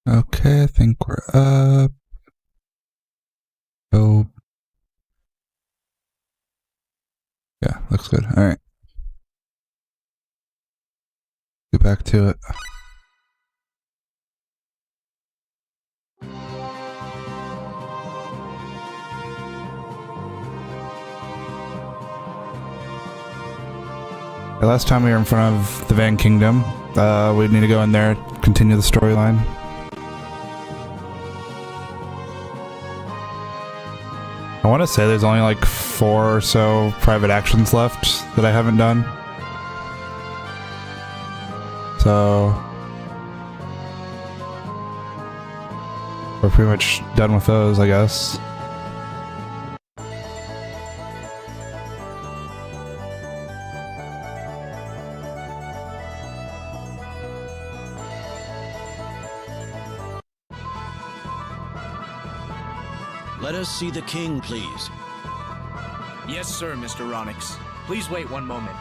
Okay, I think we're up. Oh. Yeah, looks good. Alright. Get back to it. The last time we were in front of the Van Kingdom, we need to go in there, continue the storyline. I want to say there's only like 4 or so private actions left that I haven't done. So we're pretty much done with those, I guess. Let us see the king, please. Yes, sir, Mr. Ronix. Please wait one moment.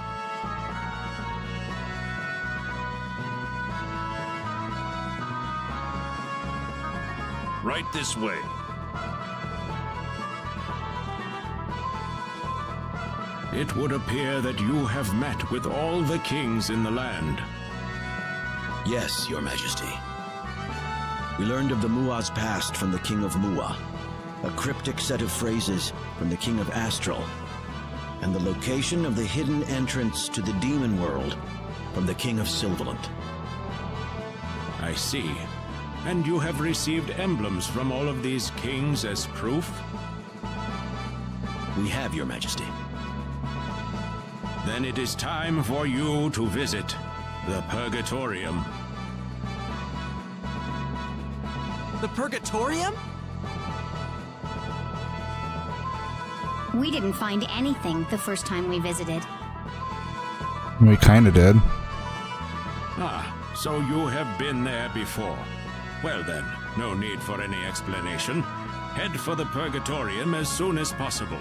Right this way. It would appear that you have met with all the kings in the land. Yes, Your Majesty. We learned of the Mua's past from the King of Mua, a cryptic set of phrases from the King of Astral, and the location of the hidden entrance to the demon world from the King of Sylvalant. I see. And you have received emblems from all of these kings as proof? We have, Your Majesty. Then it is time for you to visit the Purgatorium. The Purgatorium? We didn't find anything the first time we visited. We kinda did. Ah, so you have been there before. Well then, no need for any explanation. Head for the Purgatorium as soon as possible.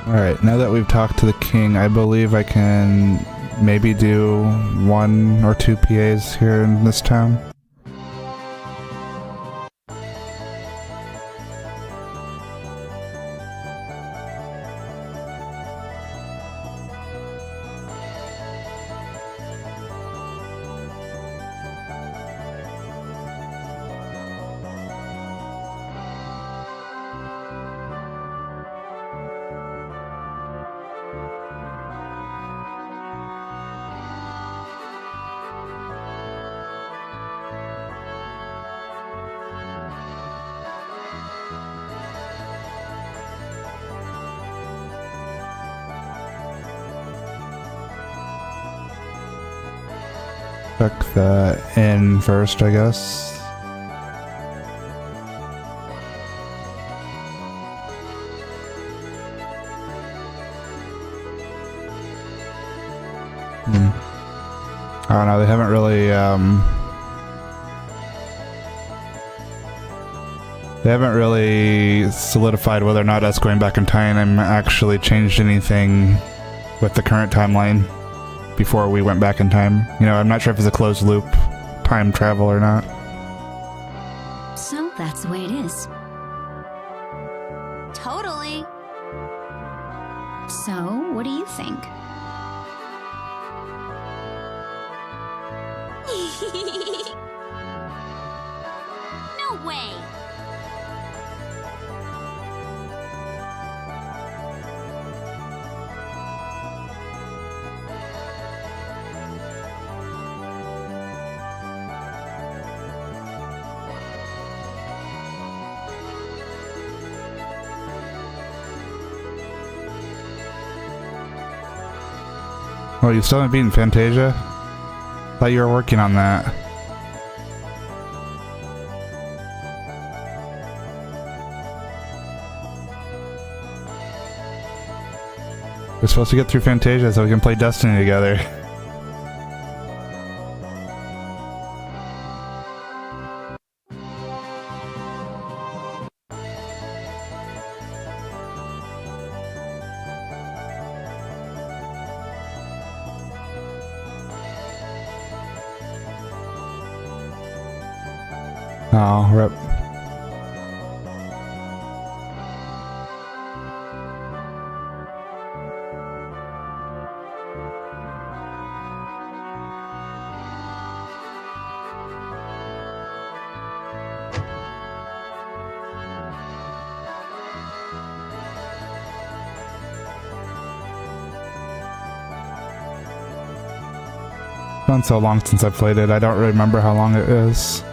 Alright, now that we've talked to the king, I believe I can maybe do 1 or 2 PAs here in this town. Check the inn first, I guess. I don't know, they haven't really, solidified whether or not us going back in time actually changed anything with the current timeline before we went back in time. You know, I'm not sure if it's a closed loop time travel or not. So that's the way it is. Totally. So, what do you think? No way. Oh, you still haven't beaten Fantasia? Thought you were working on that. We're supposed to get through Fantasia so we can play Destiny together. Oh, rip. It's been so long since I played it, I don't remember how long it is.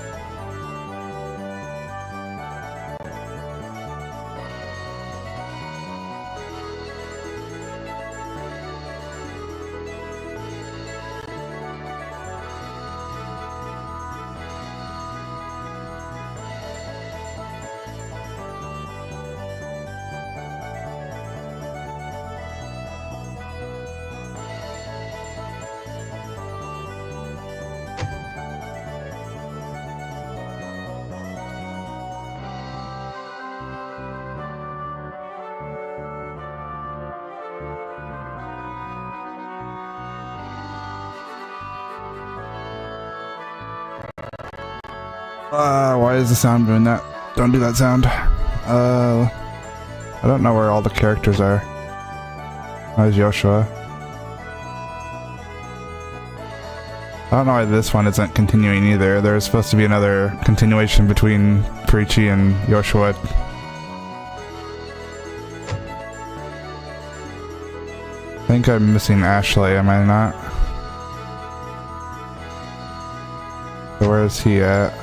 Why is the sound doing that? Don't do that sound. I don't know where all the characters are. Where's Joshua? I don't know why this one isn't continuing either. There's supposed to be another continuation between Perichi and Joshua. I think I'm missing Ashley, am I not? So where is he at?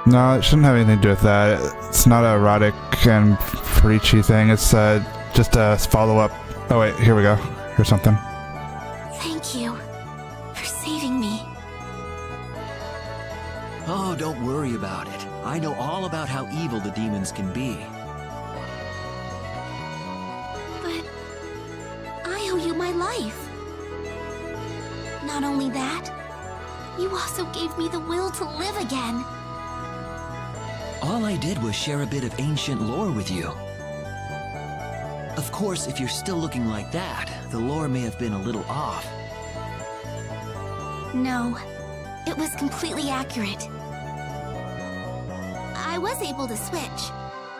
No, it shouldn't have anything to do with that. It's not a erotic and preachy thing. It's just a follow-up. Oh wait, here we go. Here's something. Thank you for saving me. Oh, don't worry about it. I know all about how evil the demons can be. But I owe you my life. Not only that, you also gave me the will to live again. All I did was share a bit of ancient lore with you. Of course, if you're still looking like that, the lore may have been a little off. No, it was completely accurate. I was able to switch,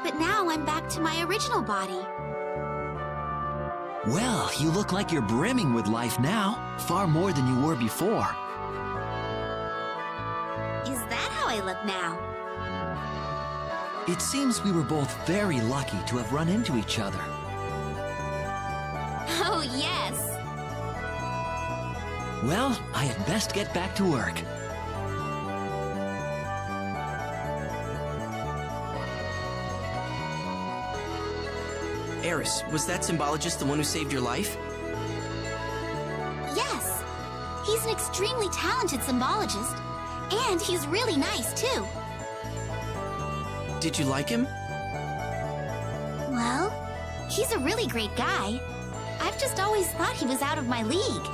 but now I'm back to my original body. Well, you look like you're brimming with life now, far more than you were before. Is that how I look now? It seems we were both very lucky to have run into each other. Oh, yes. Well, I had best get back to work. Eris, was that symbologist the one who saved your life? Yes. He's an extremely talented symbologist, and he's really nice, too. Did you like him? Well, he's a really great guy. I've just always thought he was out of my league.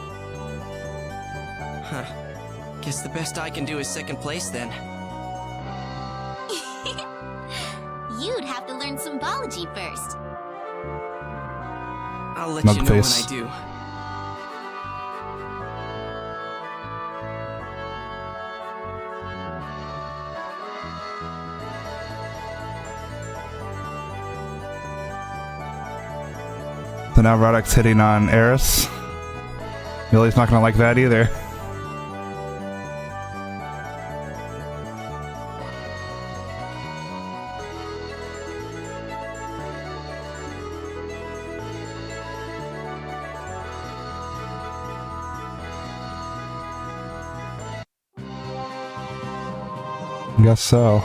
Huh. Guess the best I can do is second place then. You'd have to learn symbology first. I'll let you know when I Mugface. do. So now Roddick's hitting on Eris. Millie's not gonna like that either. Guess so.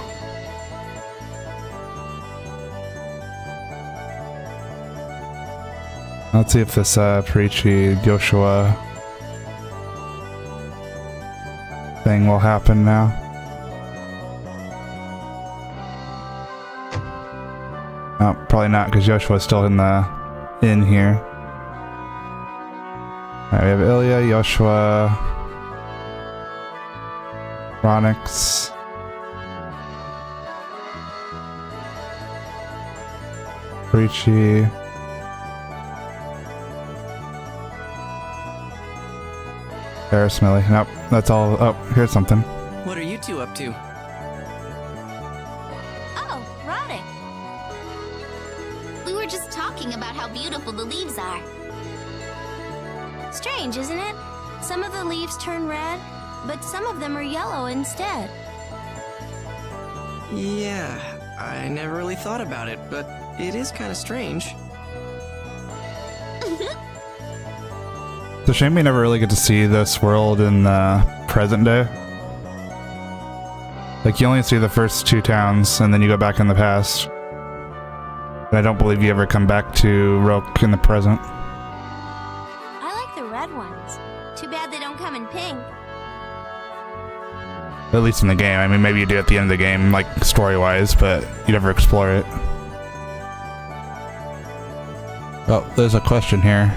Let's see if this Perichi Joshua thing will happen now. Oh, probably not, because Yoshua's still in the inn here. Alright, we have Ilya, Yoshua, Ronix. Richie. Paris Millie. Nope, that's all. Oh, here's something. What are you two up to? Oh, Roddick. We were just talking about how beautiful the leaves are. Strange, isn't it? Some of the leaves turn red, but some of them are yellow instead. Yeah, I never really thought about it, but it is kind of strange. It's a shame we never really get to see this world in the present day. Like, you only see the first 2 towns, and then you go back in the past. And I don't believe you ever come back to Roke in the present. I like the red ones. Too bad they don't come in pink. At least in the game. I mean, maybe you do at the end of the game, like, story-wise, but you never explore it. Oh, there's a question here.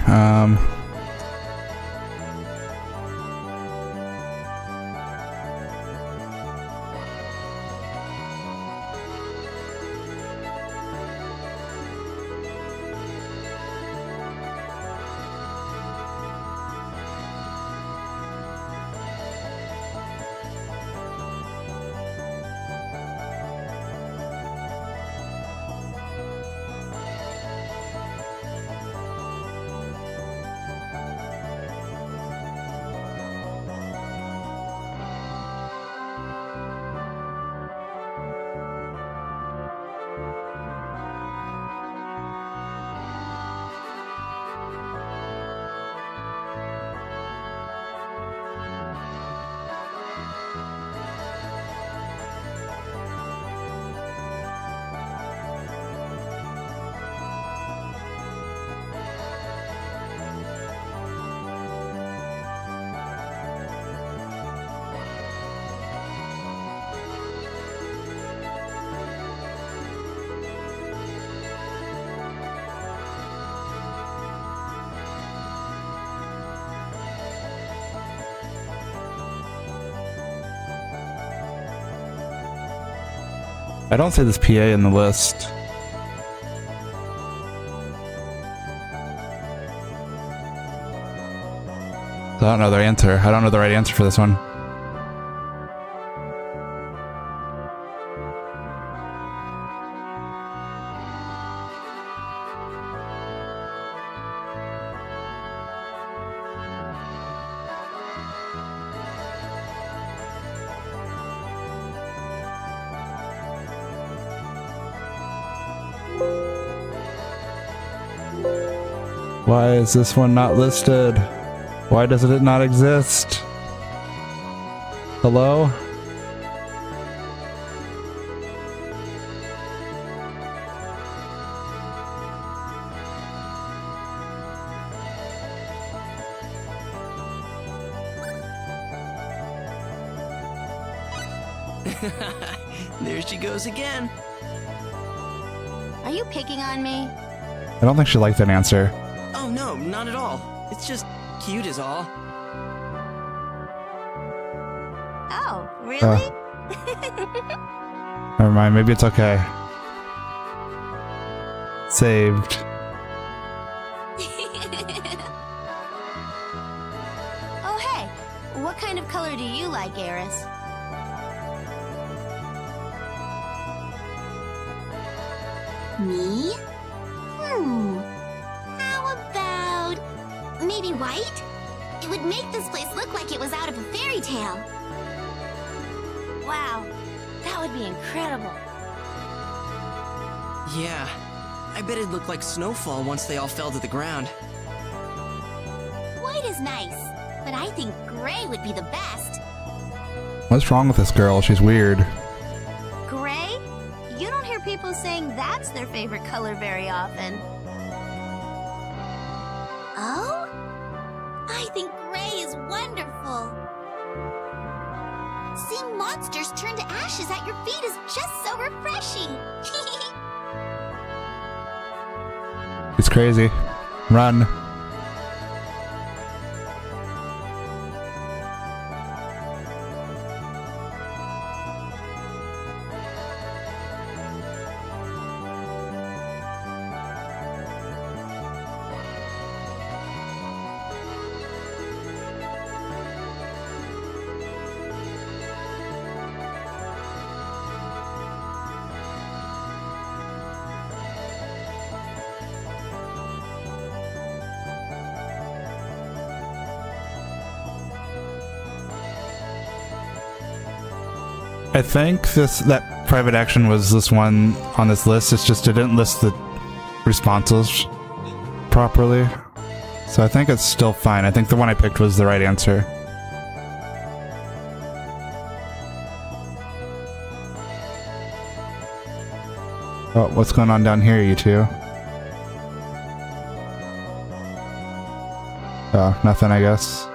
I don't see this PA in the list. So I don't know their answer. I don't know the right answer for this one. Why is this one not listed? Why doesn't it not exist? Hello? There she goes again. Are you picking on me? I don't think she liked that answer. Oh no, not at all. It's just cute is all. Oh, really? Never mind, maybe it's okay. Saved. Oh, hey. What kind of color do you like, Eris? Me? How about maybe white? It would make this place look like it was out of a fairy tale. Wow, that would be incredible. Yeah, I bet it'd look like snowfall once they all fell to the ground. White is nice, but I think gray would be the best. What's wrong with this girl? She's weird. Gray? You don't hear people saying that's their favorite color very often. Oh? I think gray is wonderful. Seeing monsters turn to ashes at your feet is just so refreshing. crazy. Run. I think that private action was this one on this list. It's just it didn't list the responses properly. So I think it's still fine. I think the one I picked was the right answer. Oh, what's going on down here, you two? Oh, nothing, I guess.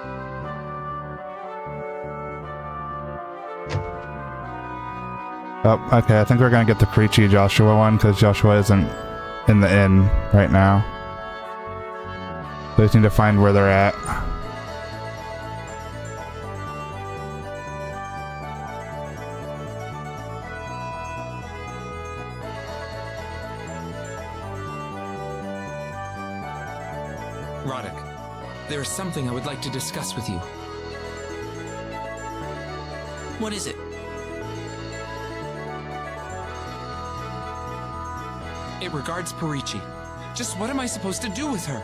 Oh, okay, I think we're gonna get the Preachy Joshua one, because Joshua isn't in the inn right now. So we just need to find where they're at. Roddick, there is something I would like to discuss with you. What is it? It regards Perici. Just what am I supposed to do with her?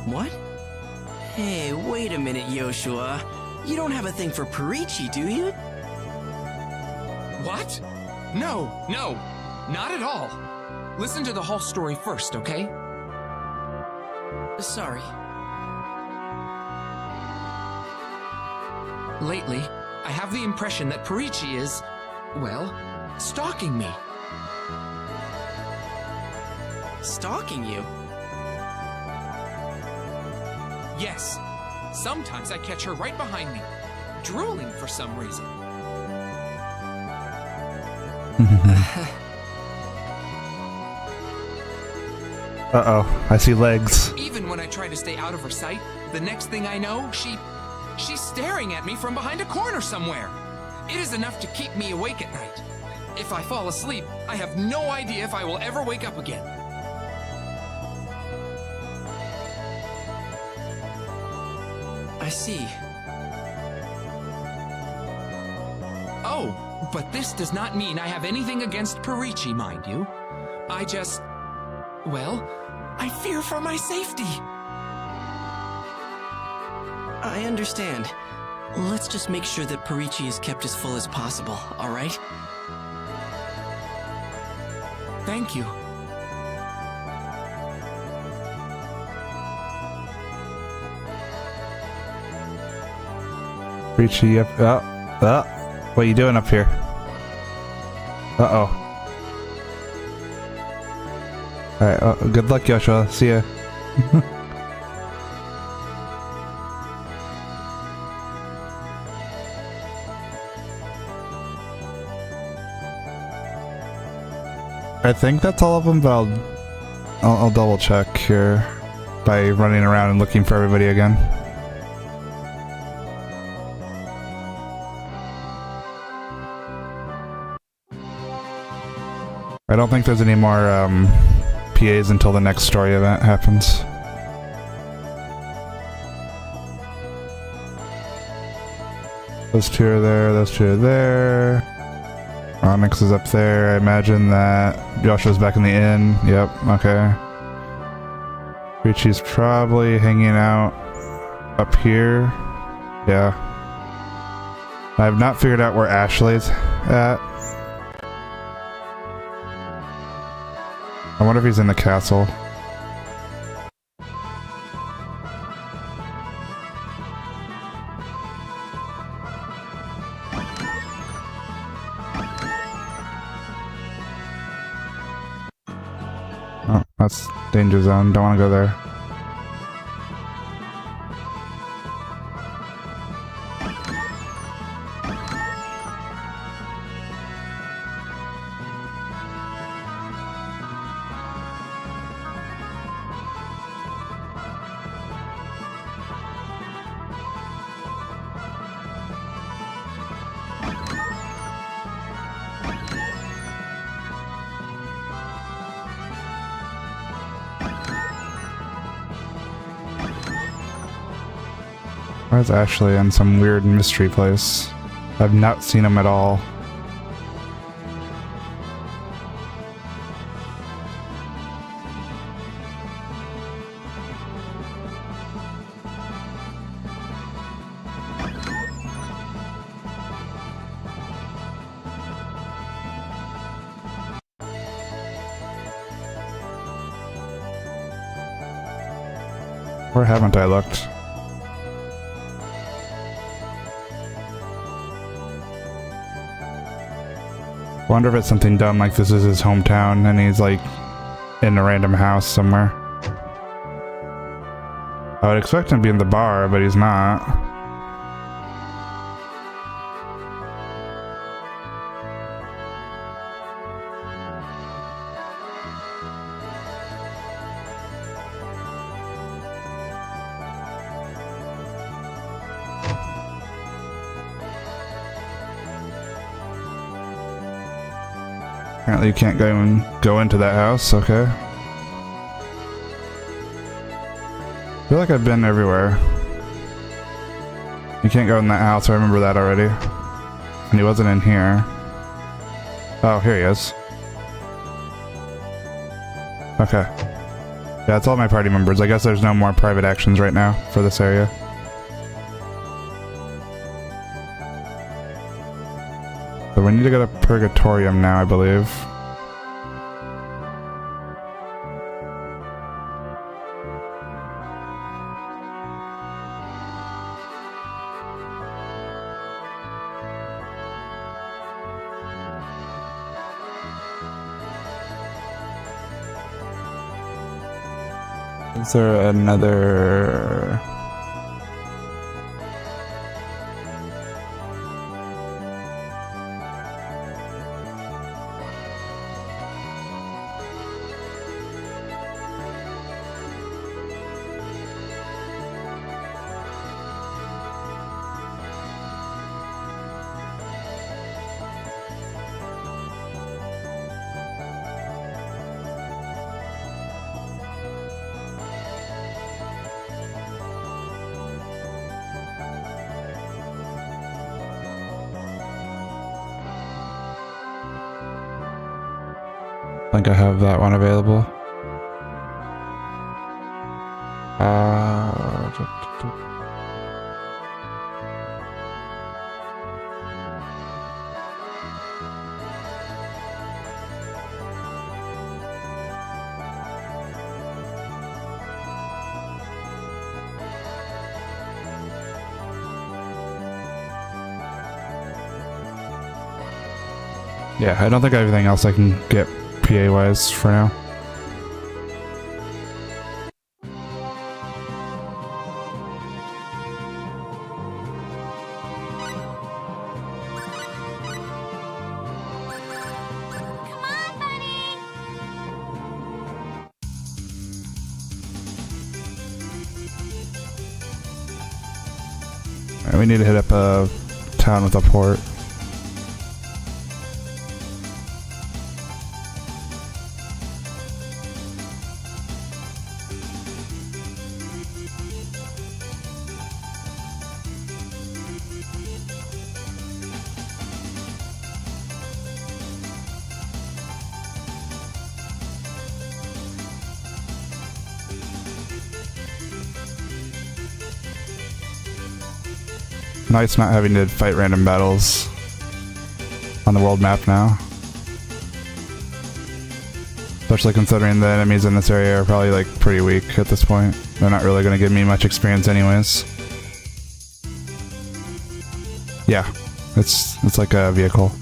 What? Hey, wait a minute, Yoshua. You don't have a thing for Perici, do you? What? No, not at all. Listen to the whole story first, okay? Sorry. Lately, I have the impression that Perici is, well, stalking me. Stalking you? Yes. Sometimes I catch her right behind me, drooling for some reason. Uh-oh, I see legs. Even when I try to stay out of her sight, the next thing I know, she's staring at me from behind a corner somewhere. It is enough to keep me awake at night. If I fall asleep, I have no idea if I will ever wake up again. I see. Oh, but this does not mean I have anything against Perici, mind you. I just... well, I fear for my safety. I understand. Let's just make sure that Perici is kept as full as possible, alright? Thank you. Preachy up. What are you doing up here? Uh-oh. Alright, good luck, Joshua. See ya. I think that's all of them, but I'll double check here by running around and looking for everybody again. I don't think there's any more PAs until the next story event happens. Those two are there, those two are there. Onyx is up there. I imagine that Joshua's back in the inn. Yep, okay. Richie's probably hanging out up here. Yeah. I have not figured out where Ashley's at. I wonder if he's in the castle. Oh, that's danger zone. Don't want to go there. Why is Ashley in some weird mystery place? I've not seen him at all. Where haven't I looked? Wonder if it's something dumb like this is his hometown and he's like in a random house somewhere. I would expect him to be in the bar, but he's not. Apparently you can't go into that house, okay. I feel like I've been everywhere. You can't go in that house, I remember that already. And he wasn't in here. Oh, here he is. Okay. Yeah, that's all my party members. I guess there's no more private actions right now for this area. So we need to go to Purgatorium now, I believe. Is there another... I think I have that one available. Yeah, I don't think I have anything else I can get PA-wise for now. Alright, we need to hit up a town with a port. Nice not having to fight random battles on the world map now. Especially considering the enemies in this area are probably like pretty weak at this point. They're not really going to give me much experience anyways. Yeah, it's like a vehicle.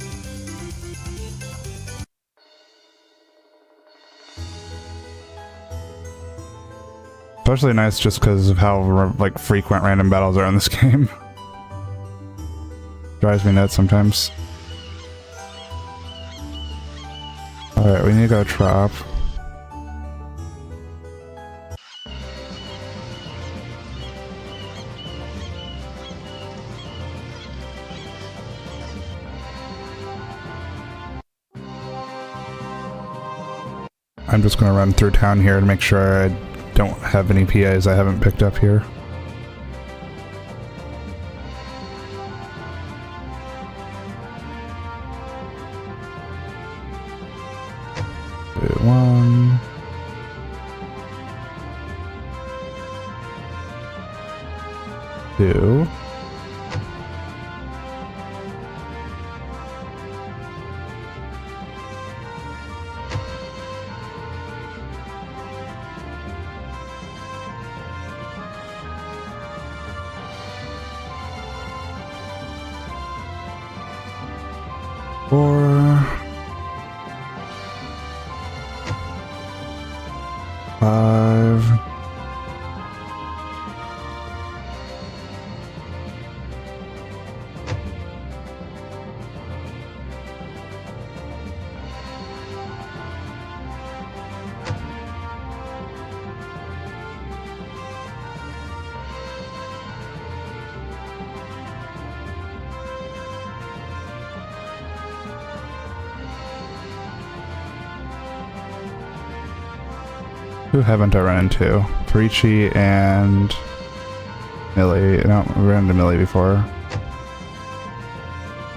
Especially nice just because of how like frequent random battles are in this game. Drives me nuts sometimes. Alright, we need to go Trop. I'm just gonna run through town here to make sure I don't have any PAs I haven't picked up here. 2. Four, 5. Who haven't I run into? Perichi and Millie. No, we ran into Millie before.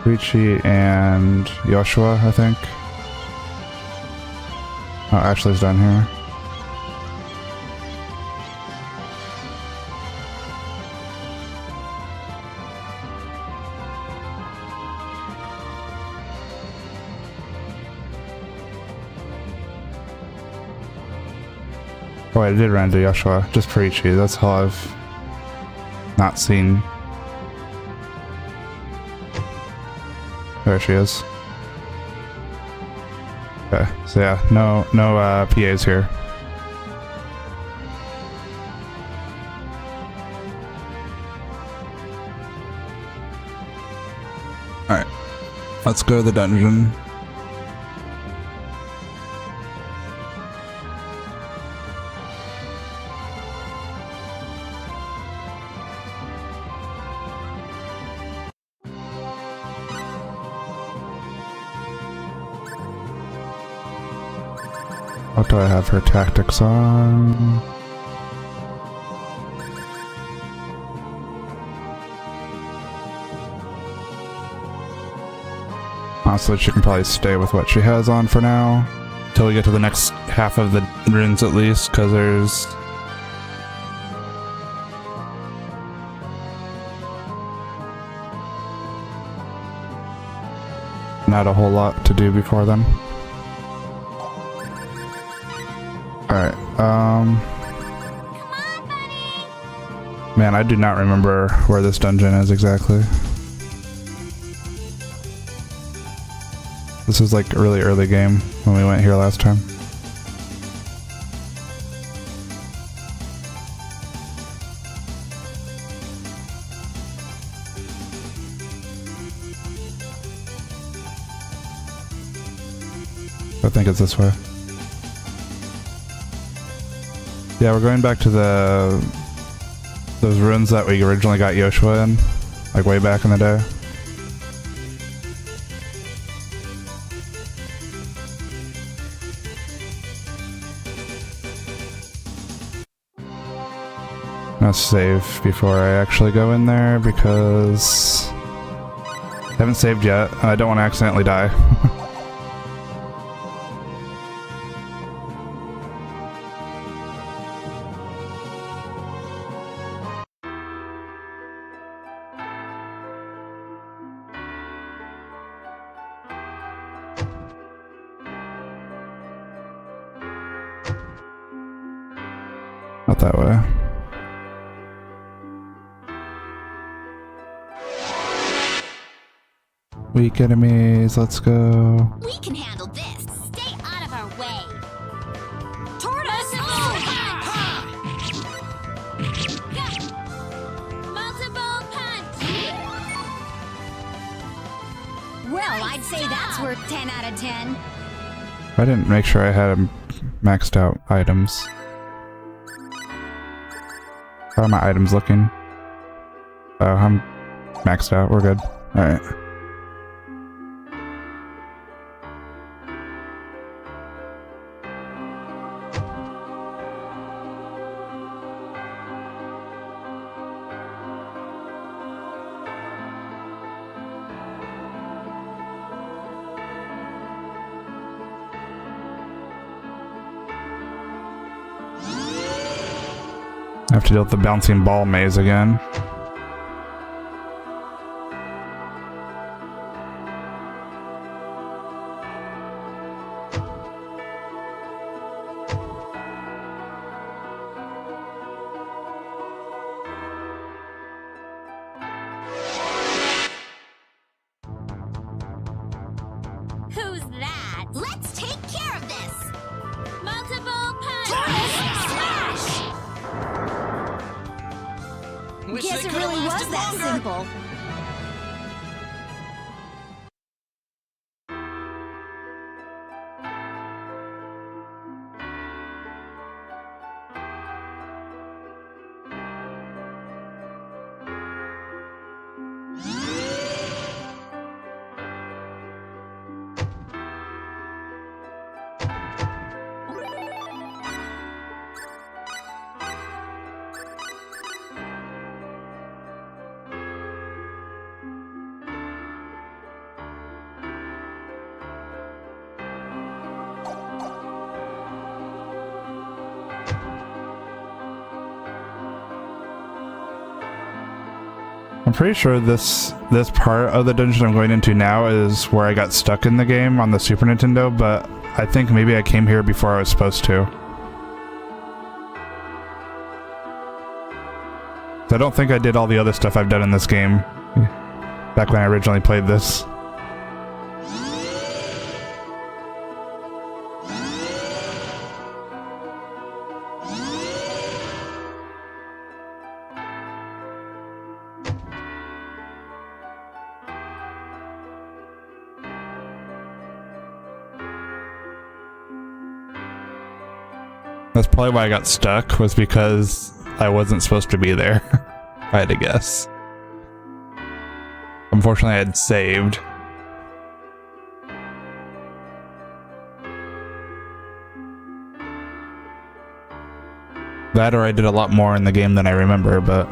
Perichi and Joshua, I think. Oh, Ashley's down here. Oh, I did run into Joshua. Just Perichi. That's all I've not seen. There she is. Okay, so yeah, no PAs here. Alright, let's go to the dungeon. What do I have her tactics on? Honestly, she can probably stay with what she has on for now. Till we get to the next half of the runes at least, because there's... not a whole lot to do before then. Alright, man, I do not remember where this dungeon is exactly. This was like a really early game when we went here last time. I think it's this way. Yeah, we're going back to those ruins that we originally got Joshua in, like way back in the day. I'm gonna save before I actually go in there because I haven't saved yet and I don't want to accidentally die. Not that way. Weak enemies, let's go. We can handle this. Stay out of our way. Tortoise! Multiple punch! Well, I'd say that's worth 10 out of 10. I didn't make sure I had maxed out items. How are my items looking? Oh, I'm maxed out. We're good. Alright. I have to deal with the bouncing ball maze again. Wish Guess they it could've really was lasted that longer. simple. I'm pretty sure this part of the dungeon I'm going into now is where I got stuck in the game on the Super Nintendo, but I think maybe I came here before I was supposed to. I don't think I did all the other stuff I've done in this game back when I originally played this. That's probably why I got stuck, was because I wasn't supposed to be there. I had to guess. Unfortunately, I had saved. That or I did a lot more in the game than I remember, but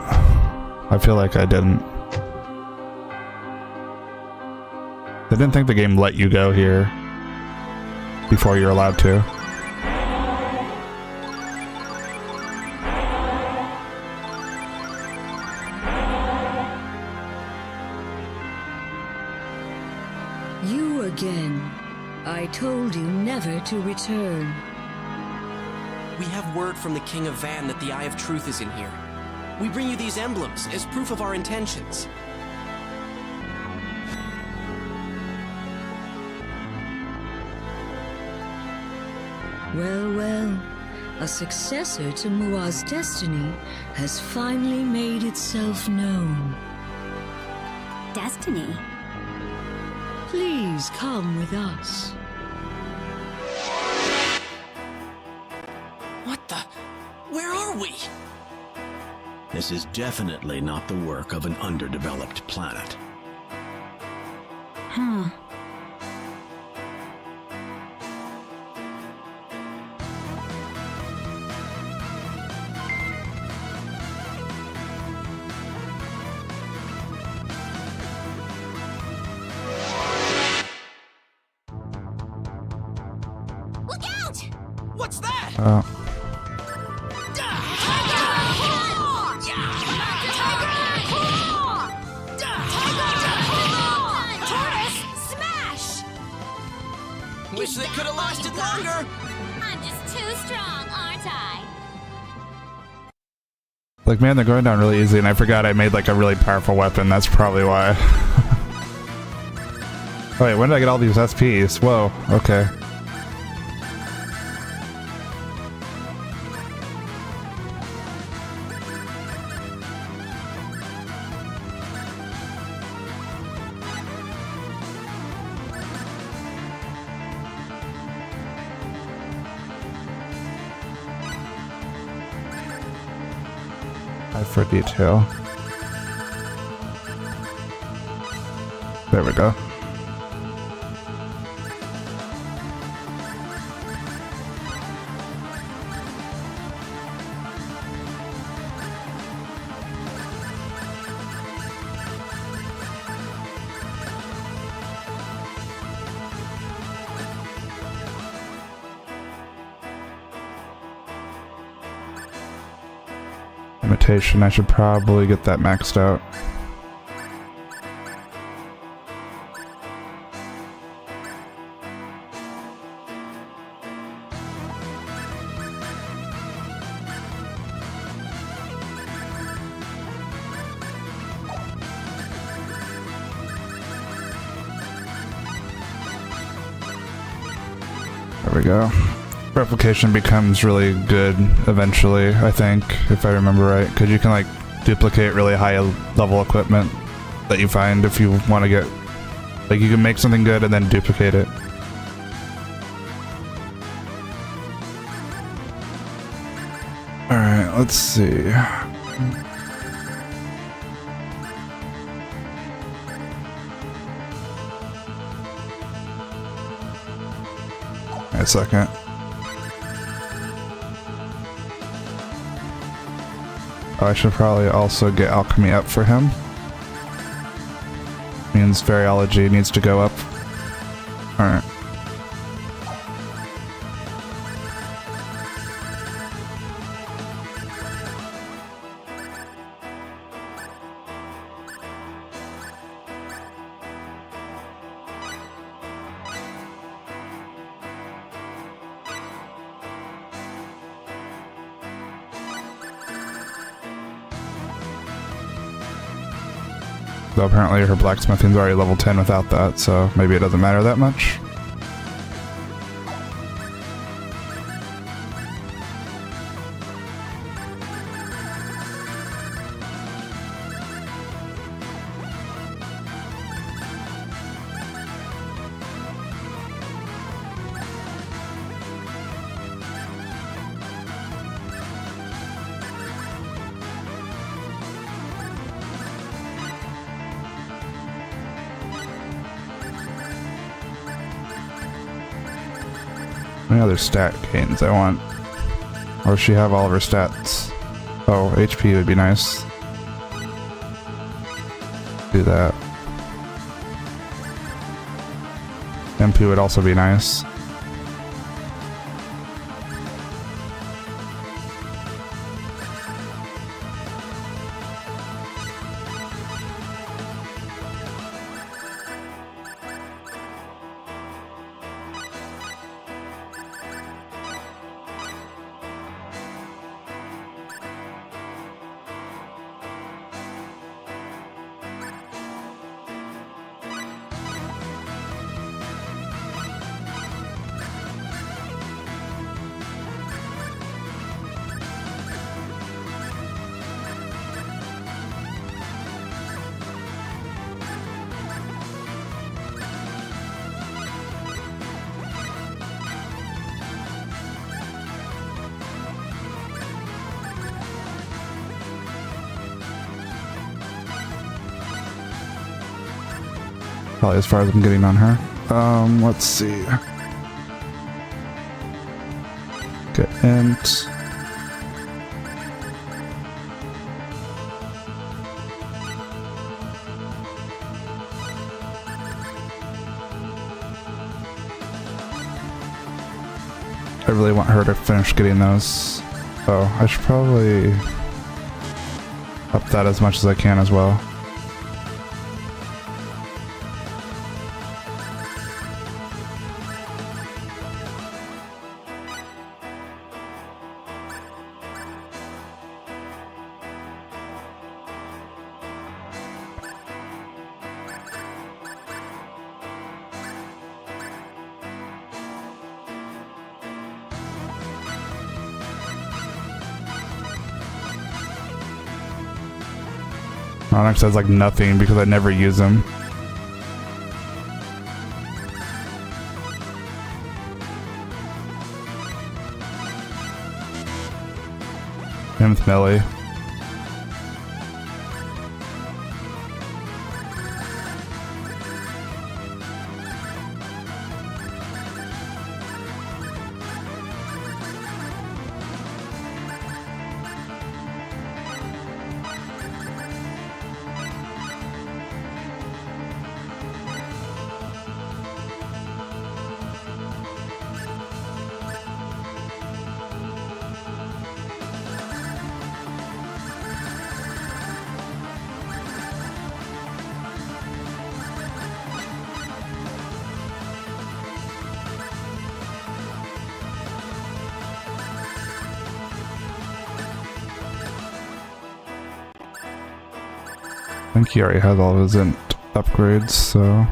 I feel like I didn't. I didn't think the game let you go here before you're allowed to. You again. I told you never to return. We have word from the King of Van that the Eye of Truth is in here. We bring you these emblems as proof of our intentions. Well, well. A successor to Mua's destiny has finally made itself known. Destiny? Please come with us. What the? Where are we? This is definitely not the work of an underdeveloped planet. Huh. Look out! What's that? Wish they could have lasted longer. I'm just too strong, aren't I? Like, man, they're going down really easy, and I forgot I made like a really powerful weapon. That's probably why. Oh, wait, when did I get all these SPs? Whoa, okay. Eye for detail. There we go. Imitation, I should probably get that maxed out. There we go. Replication becomes really good eventually, I think, if I remember right, because you can like duplicate really high level equipment that you find if you want to get, like, you can make something good and then duplicate it. Alright, let's see. Wait a second. Oh, I should probably also get alchemy up for him. Means variology needs to go up. Alright. Though apparently her blacksmithing's already level 10 without that, so maybe it doesn't matter that much. Any other stat gains I want? Or does she have all of her stats? Oh, HP would be nice. Do that. MP would also be nice. Probably as far as I'm getting on her. Let's see. Get int. I really want her to finish getting those. Oh, I should probably up that as much as I can as well. Onyx has like nothing because I never use them. And with melee. I think he already has all of his int upgrades, so...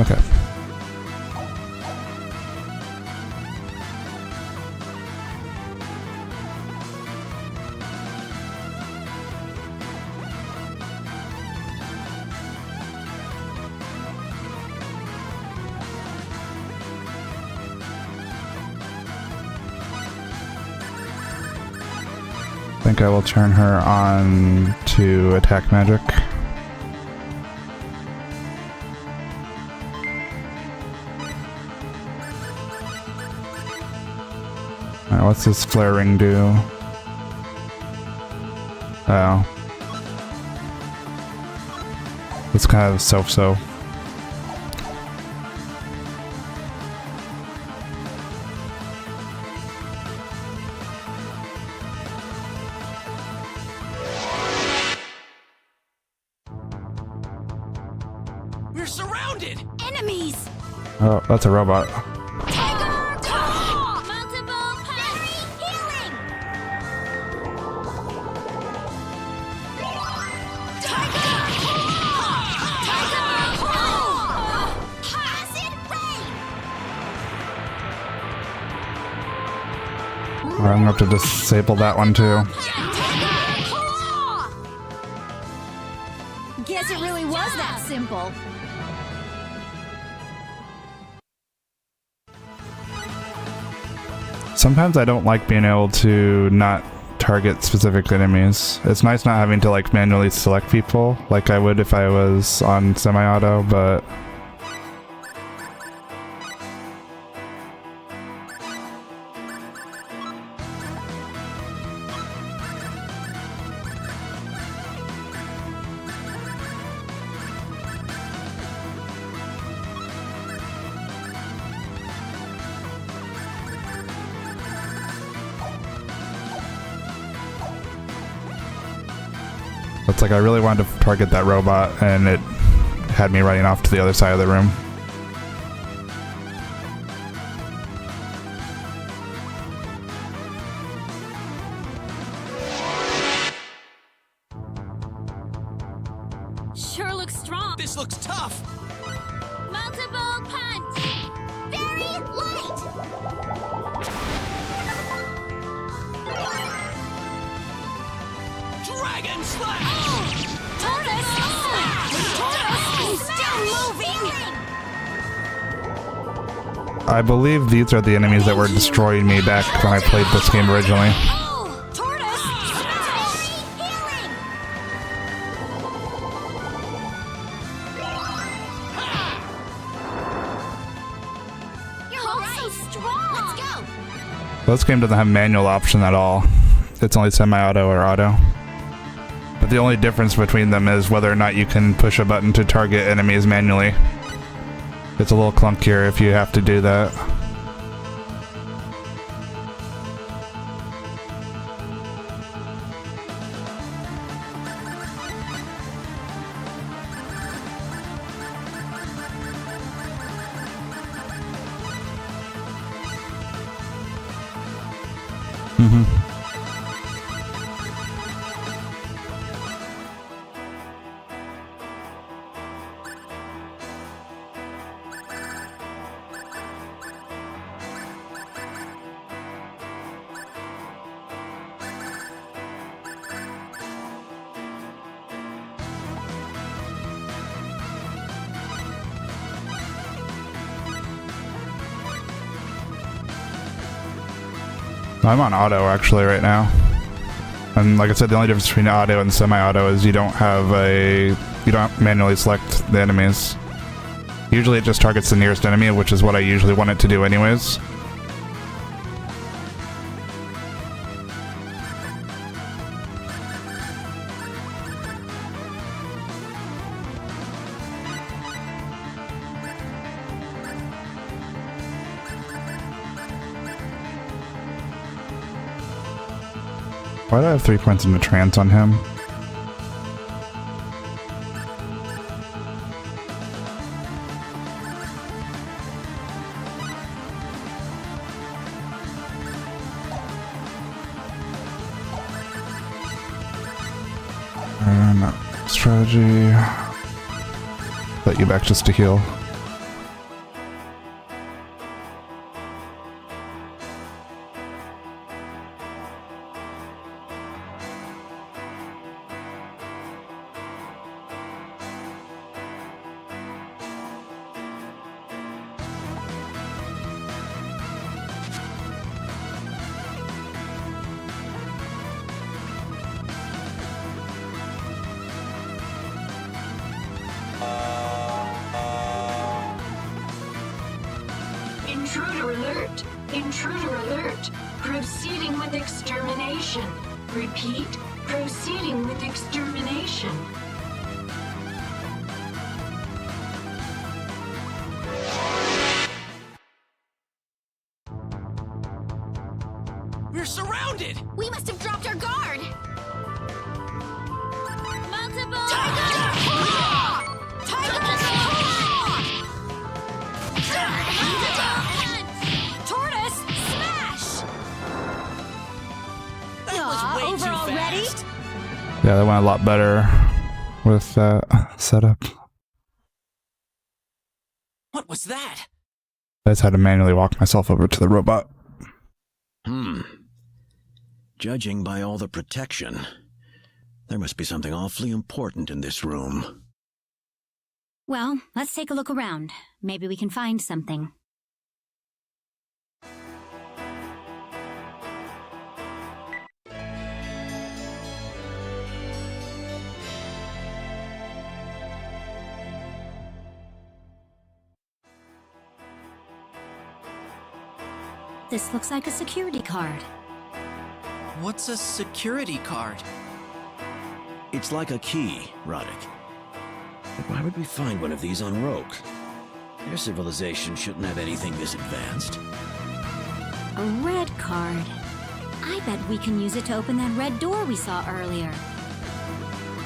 Okay. I think I will turn her on to attack magic. Alright, what's this flare ring do? Oh. It's kind of so-so. We're surrounded! Enemies! Oh, that's a robot. Tiger Claw! Multiple parry healing! Tiger Claw! Tiger Claw! Acid rain! I'm gonna have to disable that one too. Tiger Claw! Guess it really was that simple. Sometimes I don't like being able to not target specific enemies. It's nice not having to like manually select people like I would if I was on semi-auto, but it's like I really wanted to target that robot and it had me running off to the other side of the room. Sure looks strong. This looks tough! Multiple punch! Very light! Dragon Slash! Tortoise! Tortoise! Still moving! I believe these are the enemies that were destroying me back when I played this game originally. Oh! Tortoise! Healing! You're all so strong! Let's go! This game doesn't have manual option at all. It's only semi-auto or auto. But the only difference between them is whether or not you can push a button to target enemies manually. It's a little clunkier if you have to do that. I'm on auto actually right now. And like I said, the only difference between auto and semi-auto is you don't manually select the enemies. Usually it just targets the nearest enemy, which is what I usually want it to do anyways. Why do I have 3 points in the trance on him? Strategy. Let you back just to heal. Intruder alert! Intruder alert! Proceeding with extermination. Repeat, proceeding with extermination. We're surrounded! We must have dropped our guard! Multiple... Tiger Claw! Tortoise, smash! That was way over too already? fast. Yeah, that went a lot better with that setup. What was that? I just had to manually walk myself over to the robot. Judging by all the protection, there must be something awfully important in this room. Well, let's take a look around. Maybe we can find something. This looks like a security card. What's a security card? It's like a key, Roddick. But why would we find one of these on Roke? Their civilization shouldn't have anything this advanced. A red card. I bet we can use it to open that red door we saw earlier.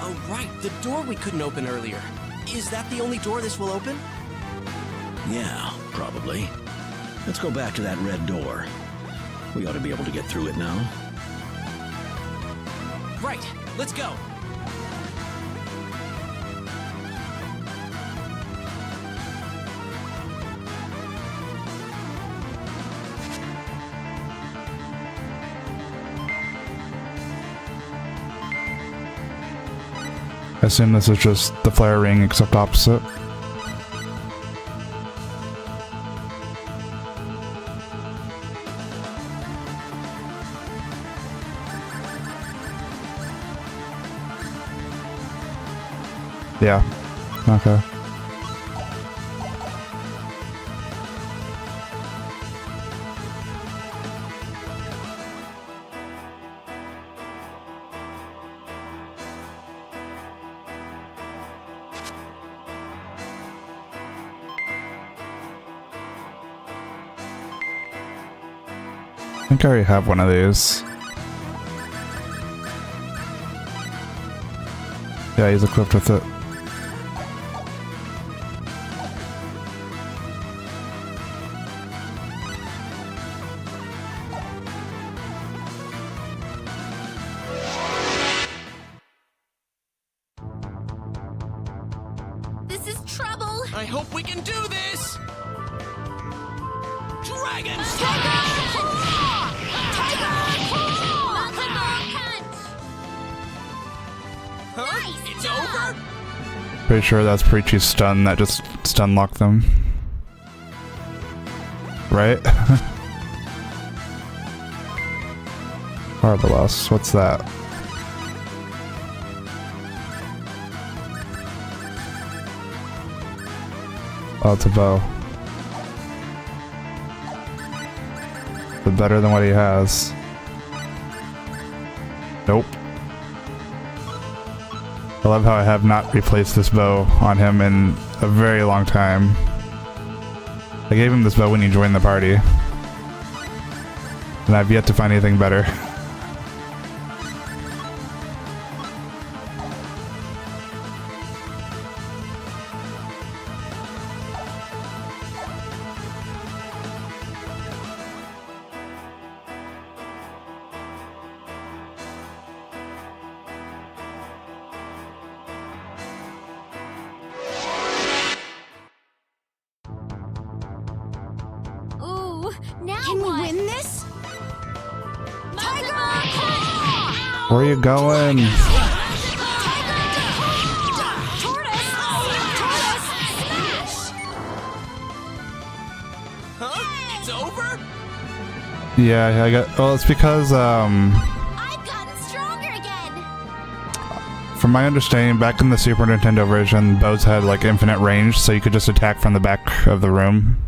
Oh, right, the door we couldn't open earlier. Is that the only door this will open? Yeah, probably. Let's go back to that red door. We ought to be able to get through it now. Right, let's go. I assume this is just the flare ring except opposite. Yeah. Okay. I think I already have one of these. Yeah, he's equipped with it. This is trouble! I hope we can do this! Dragon Huh? It's over? Pretty sure that's Preachy's stun that just stun locked them. Right? Marvelous. What's that? Oh, it's a bow. But better than what he has. Nope. I love how I have not replaced this bow on him in a very long time. I gave him this bow when he joined the party. And I've yet to find anything better. Ooh, now Can we what? win this? Where are you going? Huh? It's over? Yeah, I got. Well, it's because I've gotten stronger again! from my understanding, back in the Super Nintendo version, bows had like infinite range, so you could just attack from the back of the room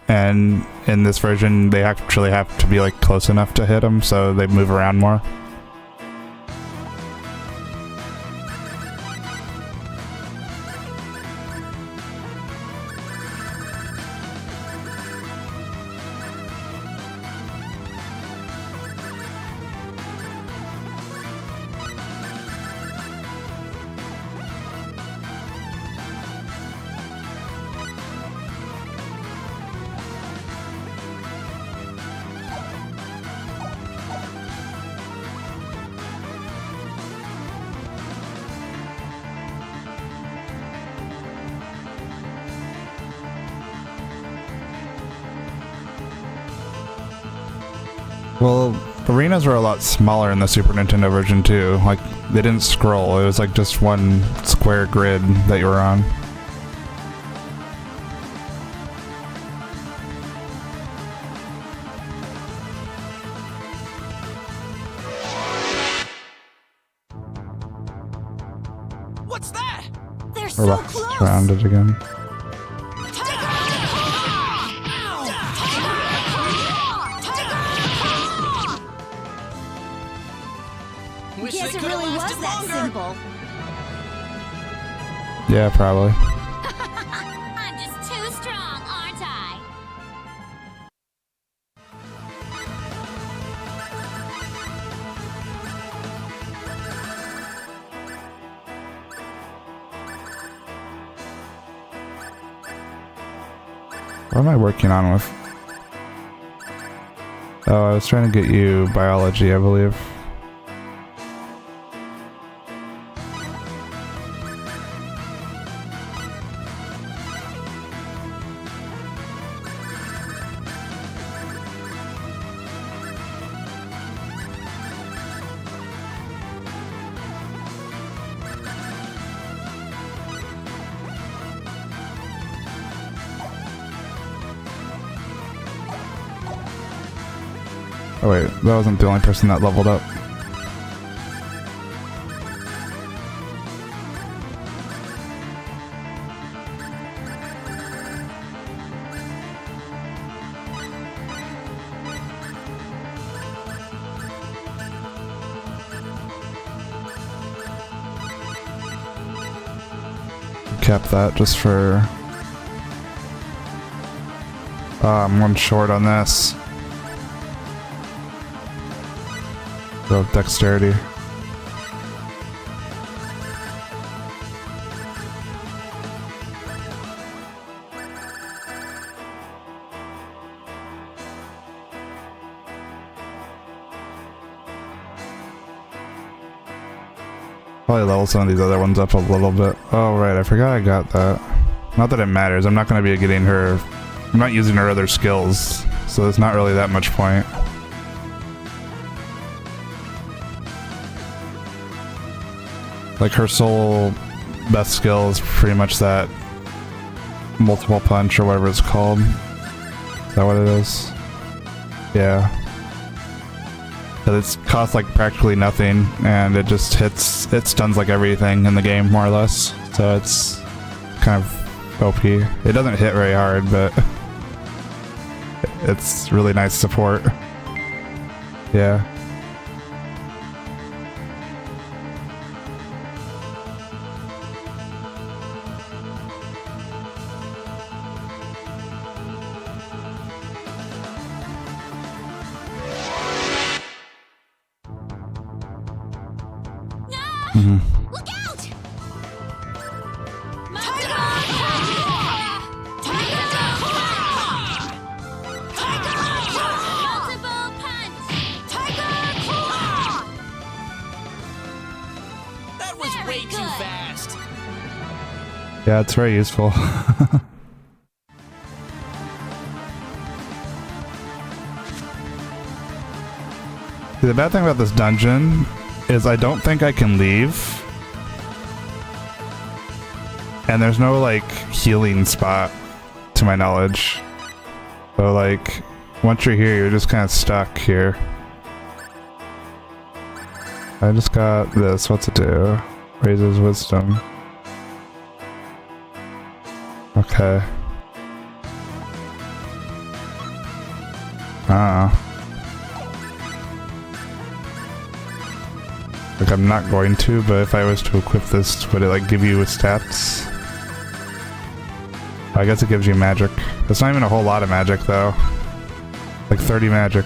and in this version they actually have to be like close enough to hit them, so they move around more. Well, arenas were a lot smaller in the Super Nintendo version too. Like, they didn't scroll, it was like just one square grid that you were on. What's that? They're so close! Surrounded again. Guess it really was that simple. Yeah, probably. I'm just too strong, aren't I? What am I working on with? Oh, I was trying to get you biology, I believe. Oh wait, that wasn't the only person that leveled up. Kept that just for... I'm one short on this. So dexterity. Probably level some of these other ones up a little bit. Oh right, I forgot I got that. Not that it matters, I'm not going to be getting her... I'm not using her other skills, so there's not really that much point. Like, her sole best skill is pretty much that multiple punch or whatever it's called. Is that what it is? Yeah. It costs like practically nothing, and it just hits, it stuns like everything in the game, more or less. So it's kind of OP. It doesn't hit very hard, but it's really nice support. Yeah. Look out! That was way too fast. Yeah, it's very useful. The bad thing about this dungeon is I don't think I can leave. And there's no, like, healing spot, to my knowledge. So, like, once you're here, you're just kind of stuck here. I just got this. What's it do? Raises wisdom. Like, I'm not going to, but if I was to equip this, would it, like, give you stats? I guess it gives you magic. It's not even a whole lot of magic, though. Like, 30 magic.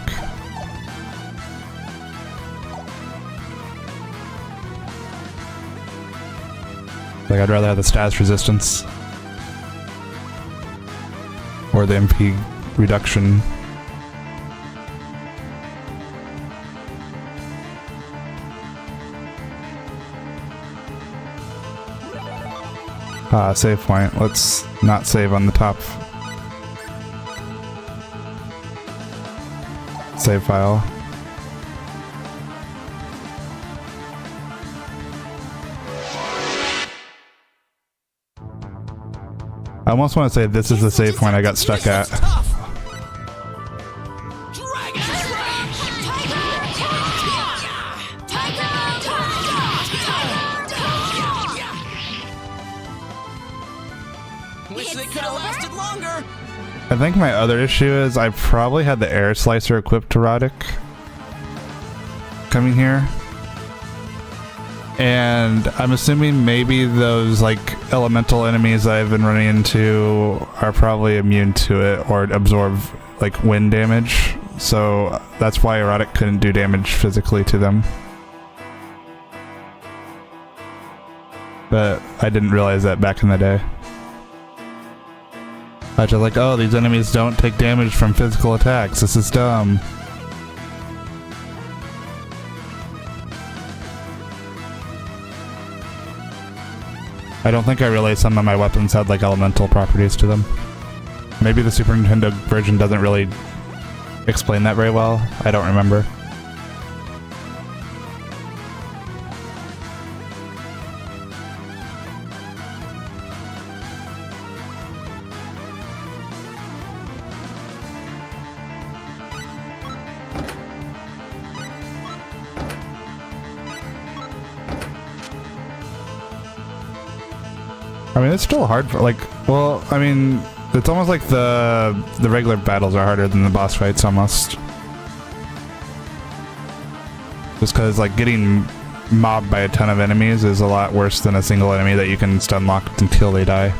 Like, I'd rather have the status resistance. Or the MP reduction. Save point. Let's not save on the top. Save file. I almost want to say this is the save point I got stuck at. Wish they could have lasted longer. I think my other issue is I probably had the air slicer equipped to Roddick coming here. And I'm assuming maybe those like elemental enemies that I've been running into are probably immune to it or absorb like wind damage. So that's why Roddick couldn't do damage physically to them. But I didn't realize that back in the day. I was just like, oh, these enemies don't take damage from physical attacks. This is dumb. I don't think I realized some of my weapons had like elemental properties to them. Maybe the Super Nintendo version doesn't really explain that very well. I don't remember. I mean, it's still hard for, like, well, I mean, it's almost like the regular battles are harder than the boss fights, almost. Just because, like, getting mobbed by a ton of enemies is a lot worse than a single enemy that you can stun lock until they die.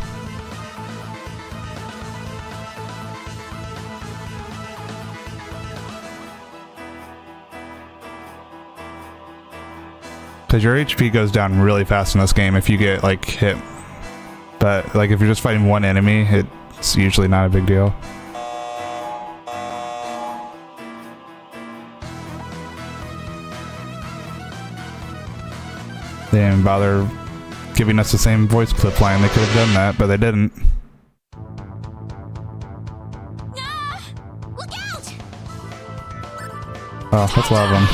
Because your HP goes down really fast in this game if you get, like, hit. But, like, if you're just fighting one enemy, it's usually not a big deal. They didn't bother giving us the same voice clip line. They could have done that, but they didn't. Look out! Oh, that's a lot of them.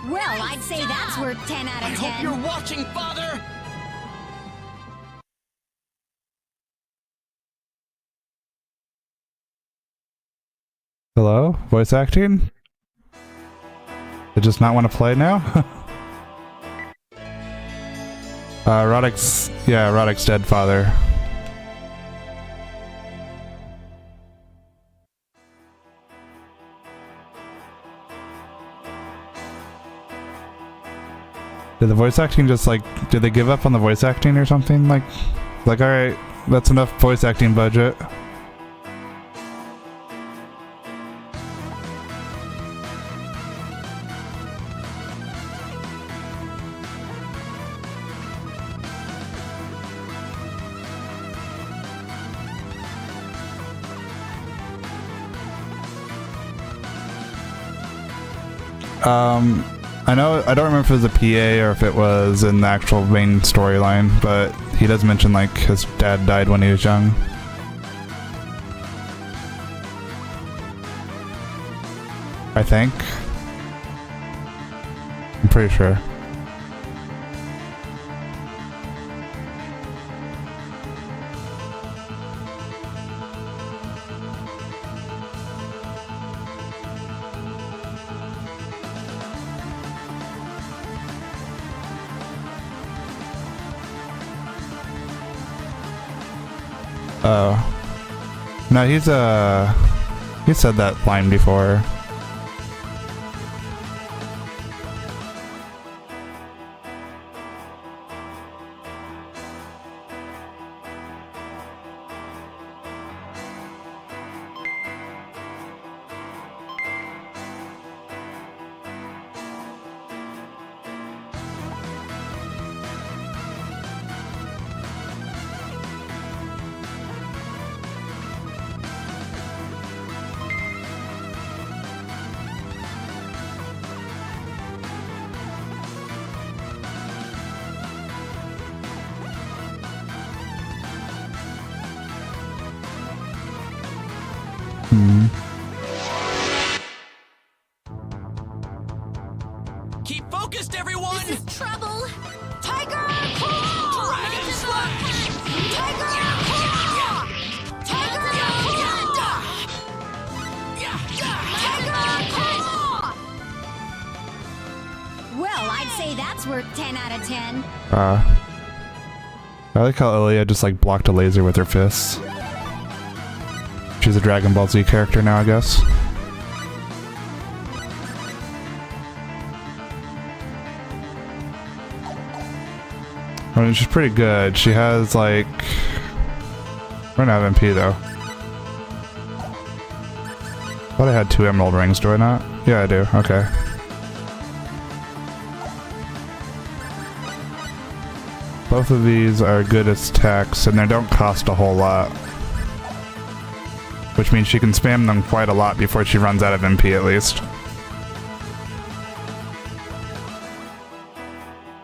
Well, I'd say that's worth 10 out of 10. I hope you're watching, Father! Hello? Voice acting? They just not want to play now? Roddick's dead father. Did the voice acting just like, did they give up on the voice acting or something? Like alright, that's enough voice acting budget. I know, I don't remember if it was a PA or if it was in the actual main storyline, but he does mention, like, his dad died when he was young. I think. I'm pretty sure. Oh. No, he said that line before. Keep focused, everyone! This is trouble! Tiger Claw! Dragon Slash! Tiger Claw! Tiger Claw! Tiger Claw! Well, I'd say that's worth 10 out of 10. I like how Ilya just like blocked a laser with her fists. She's a Dragon Ball Z character now, I guess. I mean, she's pretty good. She has like... Run out of MP though. Thought I had 2 emerald rings, do I not? Yeah, I do. Okay. Both of these are good attacks, and they don't cost a whole lot. Which means she can spam them quite a lot before she runs out of MP at least.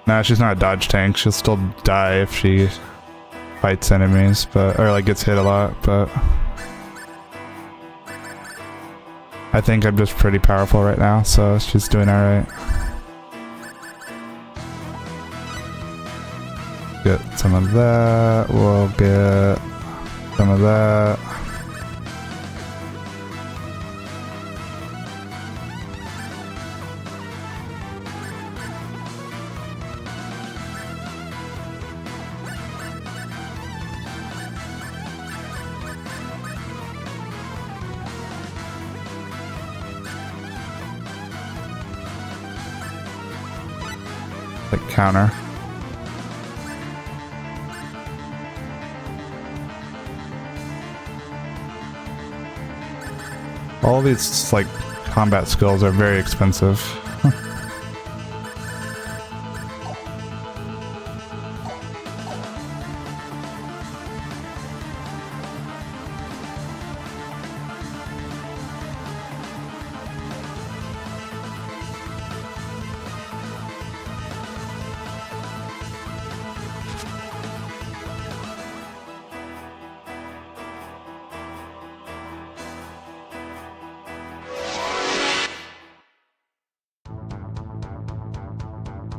Nah, she's not a dodge tank. She'll still die if she fights enemies, but or like gets hit a lot, but I think I'm just pretty powerful right now, so she's doing alright. Get some of that, we'll get some of that. Like counter. All these like combat skills are very expensive.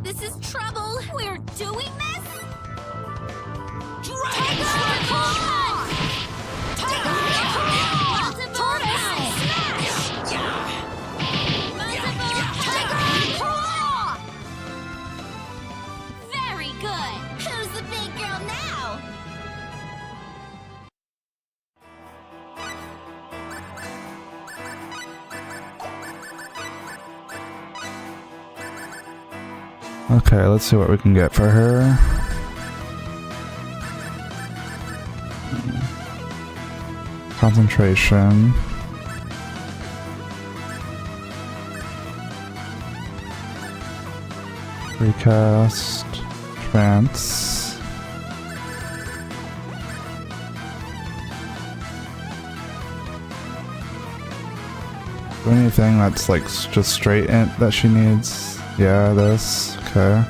This is trouble! We're doing this? Dragon Tiger Slash! Claw! Tiger Claw! Tortoise Smash! Tiger Claw! Very good! Who's the big girl now? Okay, let's see what we can get for her. Concentration. Recast. Trance. Anything that's like just straight int that she needs? Yeah, this. Okay.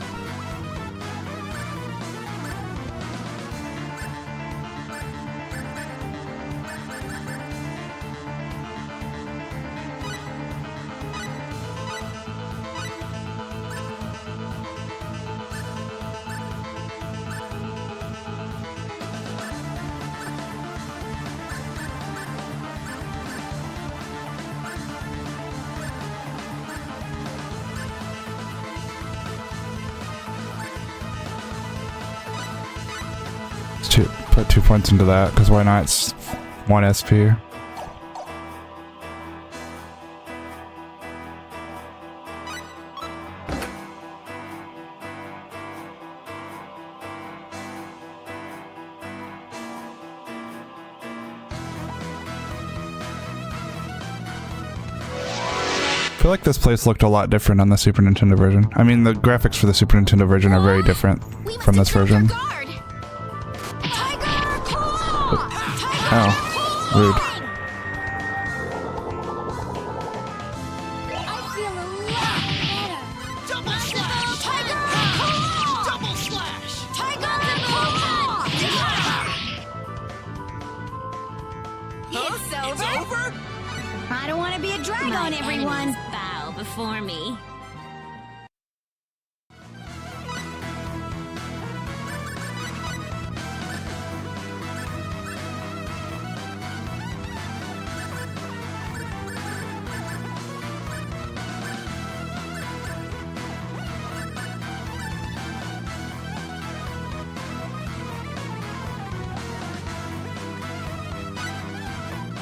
just put 2 points into that, because why not? It's 1 SP. I feel like this place looked a lot different on the Super Nintendo version. I mean, the graphics for the Super Nintendo version are very different from this version. Oh, rude. It's over? I don't want to be a drag on everyone. Bow before me.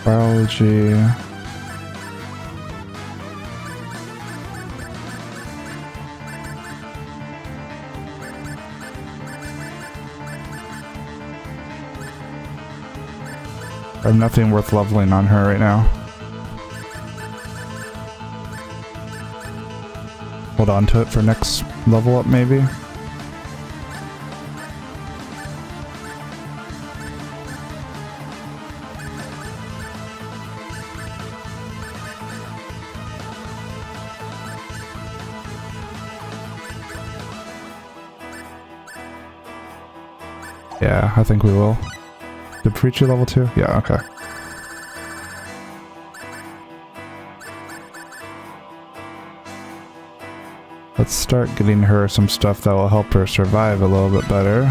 Biology. I have nothing worth leveling on her right now. Hold on to it for next level up, maybe. Yeah, I think we will. Did Preachy level 2? Yeah, okay. Let's start getting her some stuff that will help her survive a little bit better.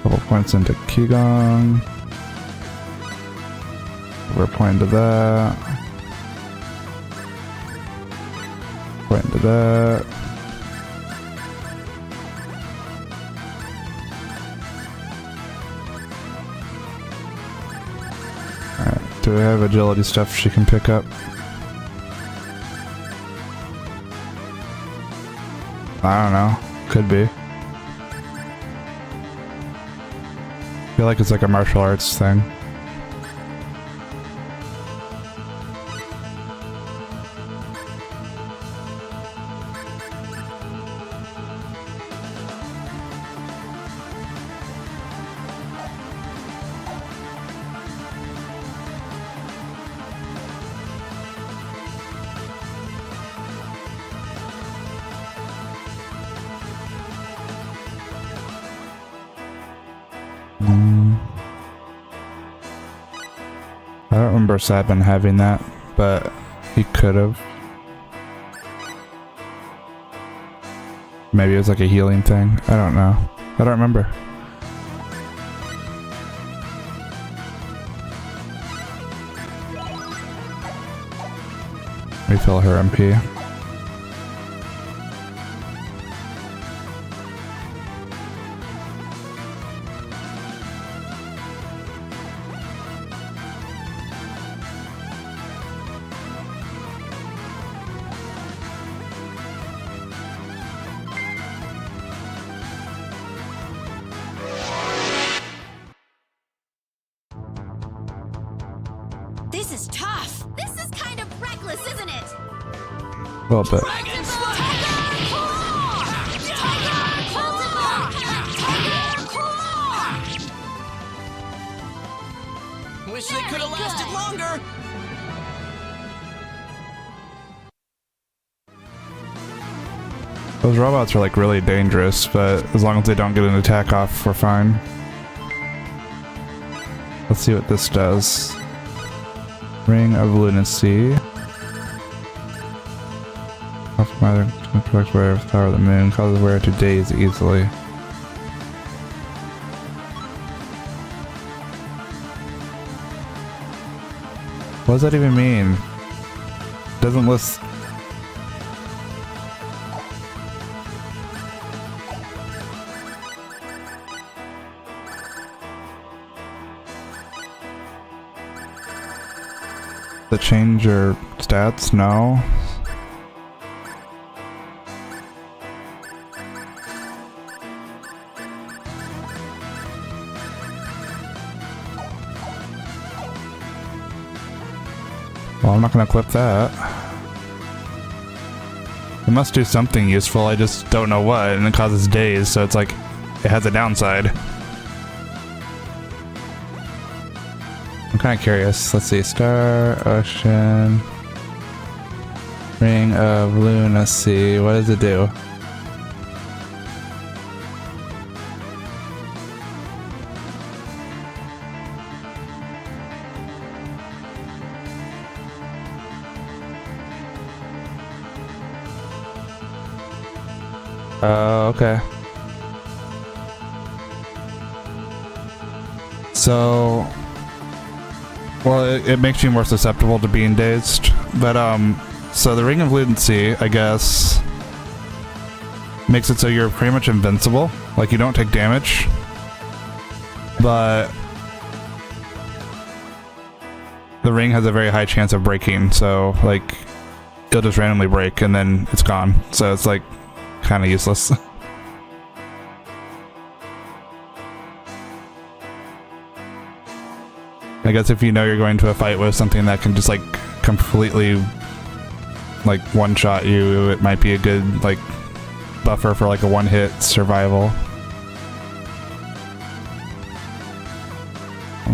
Couple points into Qigong. We're point to that. Point to that. Do we have agility stuff she can pick up? I don't know. Could be. I feel like it's like a martial arts thing. I don't remember Sabin having that, but he could have. Maybe it was like a healing thing. I don't know. I don't remember. Refill her MP. This is tough. This is kind of reckless, isn't it? A little bit. Wish they could have lasted longer. Those robots are like really dangerous, but as long as they don't get an attack off, we're fine. Let's see what this does. Ring of Lunacy. Off my protects wearer with the power of the moon, causes wearer to daze easily. What does that even mean? Doesn't list. that change your stats? No. Well, I'm not gonna clip that. It must do something useful, I just don't know what, and it causes days, so it's like, it has a downside. I'm kinda curious. Let's see, Star, Ocean, Ring of Lunacy, what does it do? Okay. So, well, it makes you more susceptible to being dazed, but so the Ring of Lunacy, I guess, makes it so you're pretty much invincible, like you don't take damage, but the ring has a very high chance of breaking, so like it'll just randomly break and then it's gone, so it's like kind of useless. I guess if you know you're going to a fight with something that can just like completely like one-shot you, it might be a good like buffer for like a one-hit survival.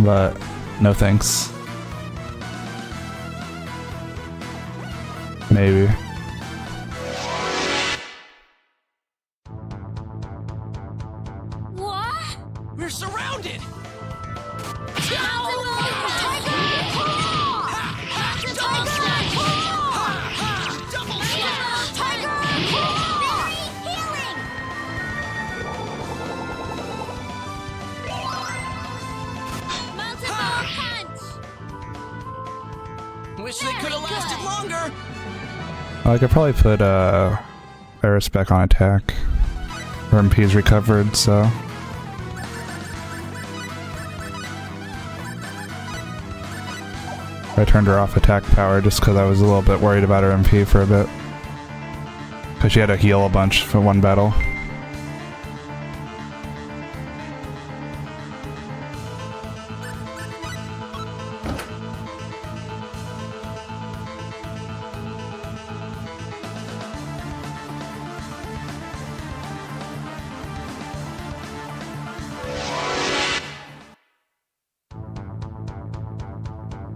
But no thanks. Maybe. What? We're surrounded! Wish they could have lasted longer! I could probably put Eris back on attack. Her MP's recovered, so. I turned her off attack power just because I was a little bit worried about her MP for a bit. Because she had to heal a bunch for one battle.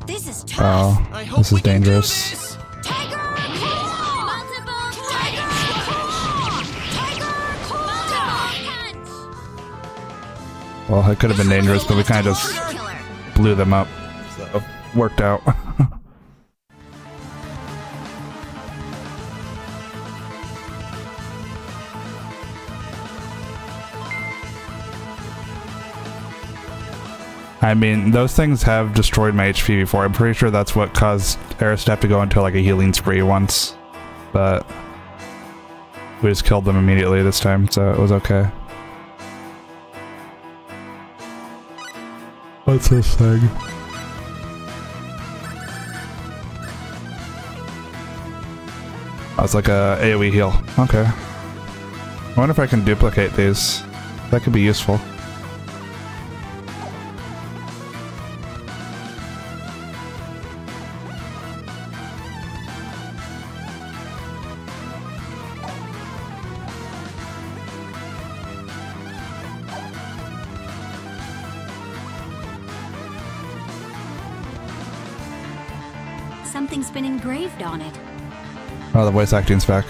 This is tough. Oh, I hope this we is can do dangerous. this. Tiger Claw! Multiple Tiger Claw! Tiger Claw! Punch! Well, it could have been dangerous, but we kind of just Killer. blew them up. So, worked out. I mean, those things have destroyed my HP before. I'm pretty sure that's what caused Eris to have to go into like a healing spree once. But we just killed them immediately this time, so it was okay. What's this thing? Oh, it's like a AoE heal. Okay. I wonder if I can duplicate these. That could be useful. Something's been engraved on it. Oh, the voice acting's back.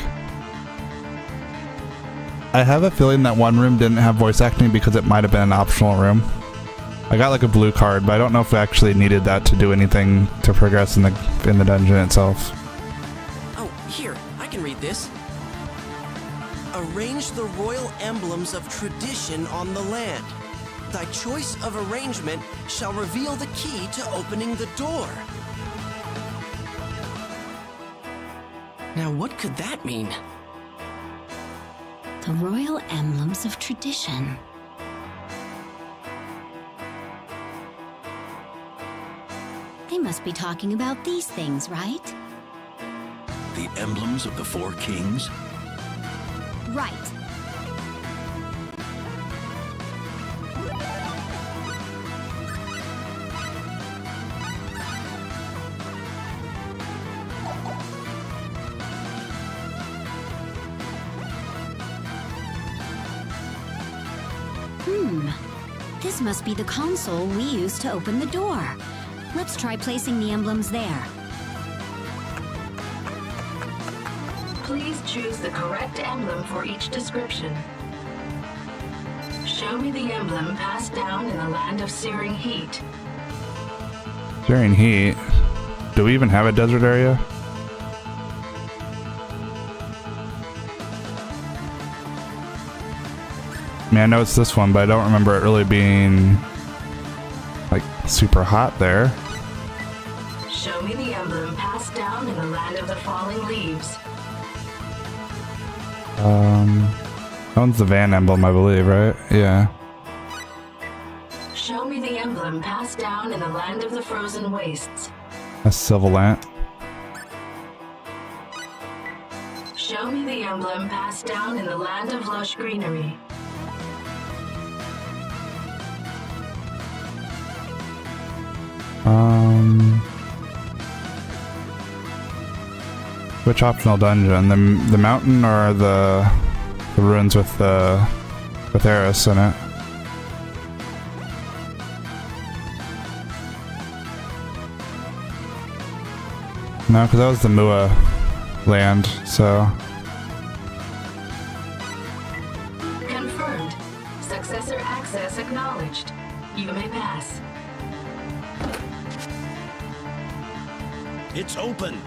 I have a feeling that one room didn't have voice acting because it might have been an optional room. I got like a blue card, but I don't know if I actually needed that to do anything to progress in the dungeon itself. Oh, here, I can read this. Arrange the royal emblems of tradition on the land. Thy choice of arrangement shall reveal the key to opening the door. Now, what could that mean? The royal emblems of tradition. They must be talking about these things, right? The emblems of the four kings? Right. This must be the console we used to open the door. Let's try placing the emblems there. Please choose the correct emblem for each description. Show me the emblem passed down in the land of searing heat. During heat. Do we even have a desert area? I mean, I know it's this one, but I don't remember it really being like super hot there. Show me the emblem passed down in the land of the falling leaves. That one's the van emblem, I believe, right? Yeah. Show me the emblem passed down in the land of the frozen wastes. That's Sylvalant. Show me the emblem passed down in the land of lush greenery. Which optional dungeon? The mountain or the ruins with Eris in it? No, because that was the Mua land, so. Confirmed. Successor access acknowledged. You may pass. It's open!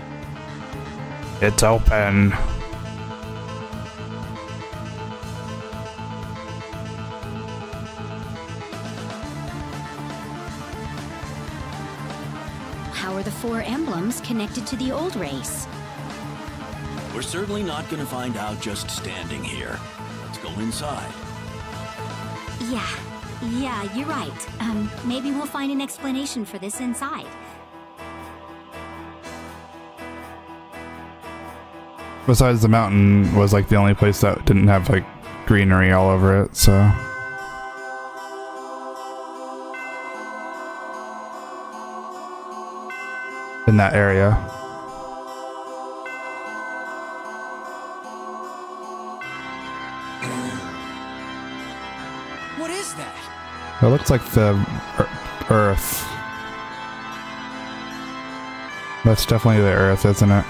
It's open. How are the four emblems connected to the old race? We're certainly not gonna find out just standing here. Let's go inside. Yeah, you're right. Maybe we'll find an explanation for this inside. Besides, the mountain was like the only place that didn't have like greenery all over it, so. In that area. What is that? It looks like the Earth. That's definitely the Earth, isn't it?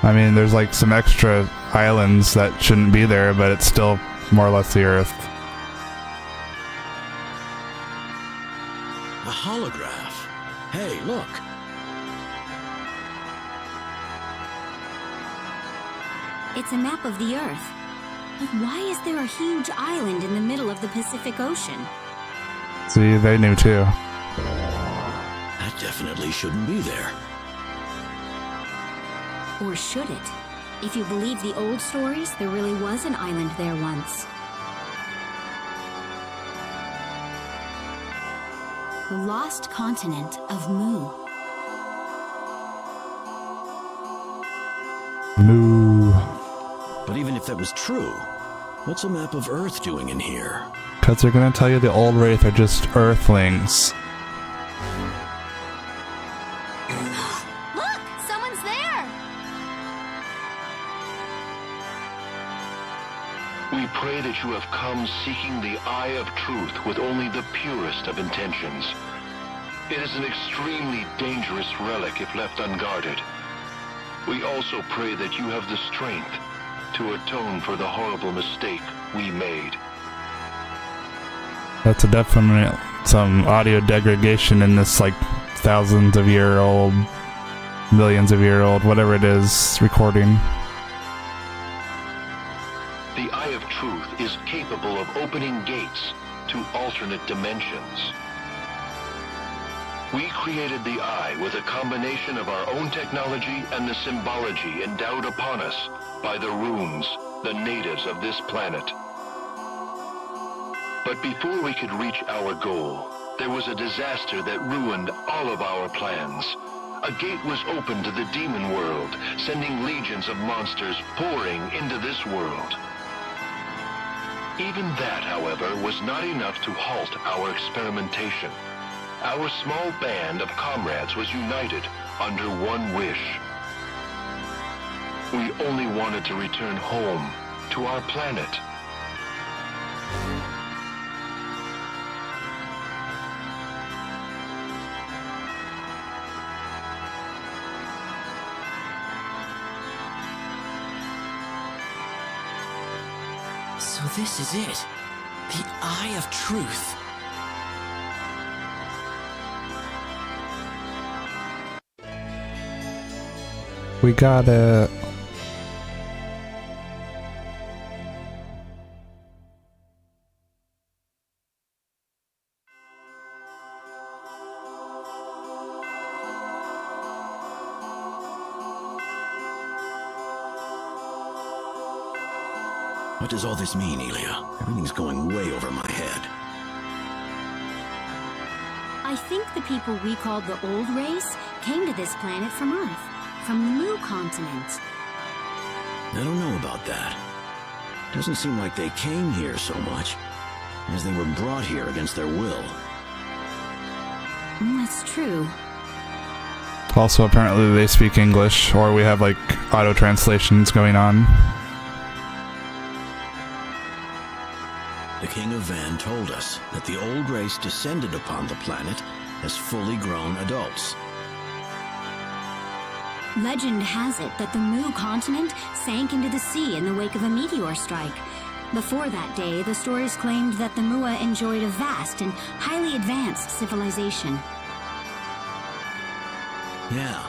I mean, there's like some extra islands that shouldn't be there, but it's still more or less the Earth. A holograph. Hey, look. It's a map of the Earth. But why is there a huge island in the middle of the Pacific Ocean? See, they knew too. That definitely shouldn't be there. Or should it? If you believe the old stories, there really was an island there once. The lost continent of Mu. Moo. But even if that was true, what's a map of Earth doing in here? Because they're gonna tell you the old Wraith are just Earthlings. Look! Someone's there! We pray that you have come seeking the eye of truth with only the purest of intentions. It is an extremely dangerous relic if left unguarded. We also pray that you have the strength to atone for the horrible mistake we made. That's a definite some audio degradation in this like thousands of year old, millions of year old, whatever it is, recording. The Eye of Truth is capable of opening gates to alternate dimensions. We created the Eye with a combination of our own technology and the symbology endowed upon us by the runes, the natives of this planet. But before we could reach our goal, there was a disaster that ruined all of our plans. A gate was opened to the demon world, sending legions of monsters pouring into this world. Even that, however, was not enough to halt our experimentation. Our small band of comrades was united under one wish. We only wanted to return home to our planet. So this is it. The Eye of Truth. We got it. What does all this mean, Elia? Everything's going way over my head. I think the people we called the Old Race came to this planet from Earth, from the Mu continent. I don't know about that. Doesn't seem like they came here so much as they were brought here against their will. That's true. Also, apparently they speak English, or we have like auto translations going on. The King of Van told us that the Old Race descended upon the planet as fully grown adults. Legend has it that the Mu continent sank into the sea in the wake of a meteor strike. Before that day, the stories claimed that the Mua enjoyed a vast and highly advanced civilization. Yeah,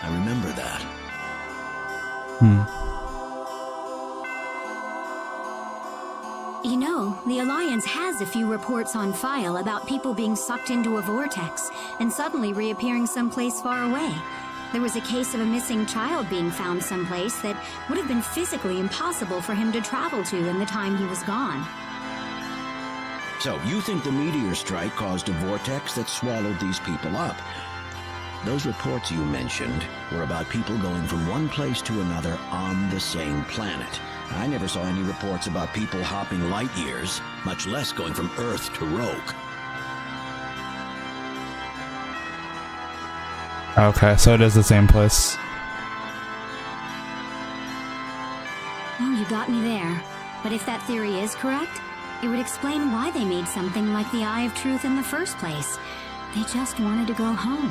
I remember that. You know, the Alliance has a few reports on file about people being sucked into a vortex and suddenly reappearing someplace far away. There was a case of a missing child being found someplace that would have been physically impossible for him to travel to in the time he was gone. So, you think the meteor strike caused a vortex that swallowed these people up? Those reports you mentioned were about people going from one place to another on the same planet. I never saw any reports about people hopping light years, much less going from Earth to Rogue. Okay, so it is the same place. Oh, you got me there. But if that theory is correct, it would explain why they made something like the Eye of Truth in the first place. They just wanted to go home.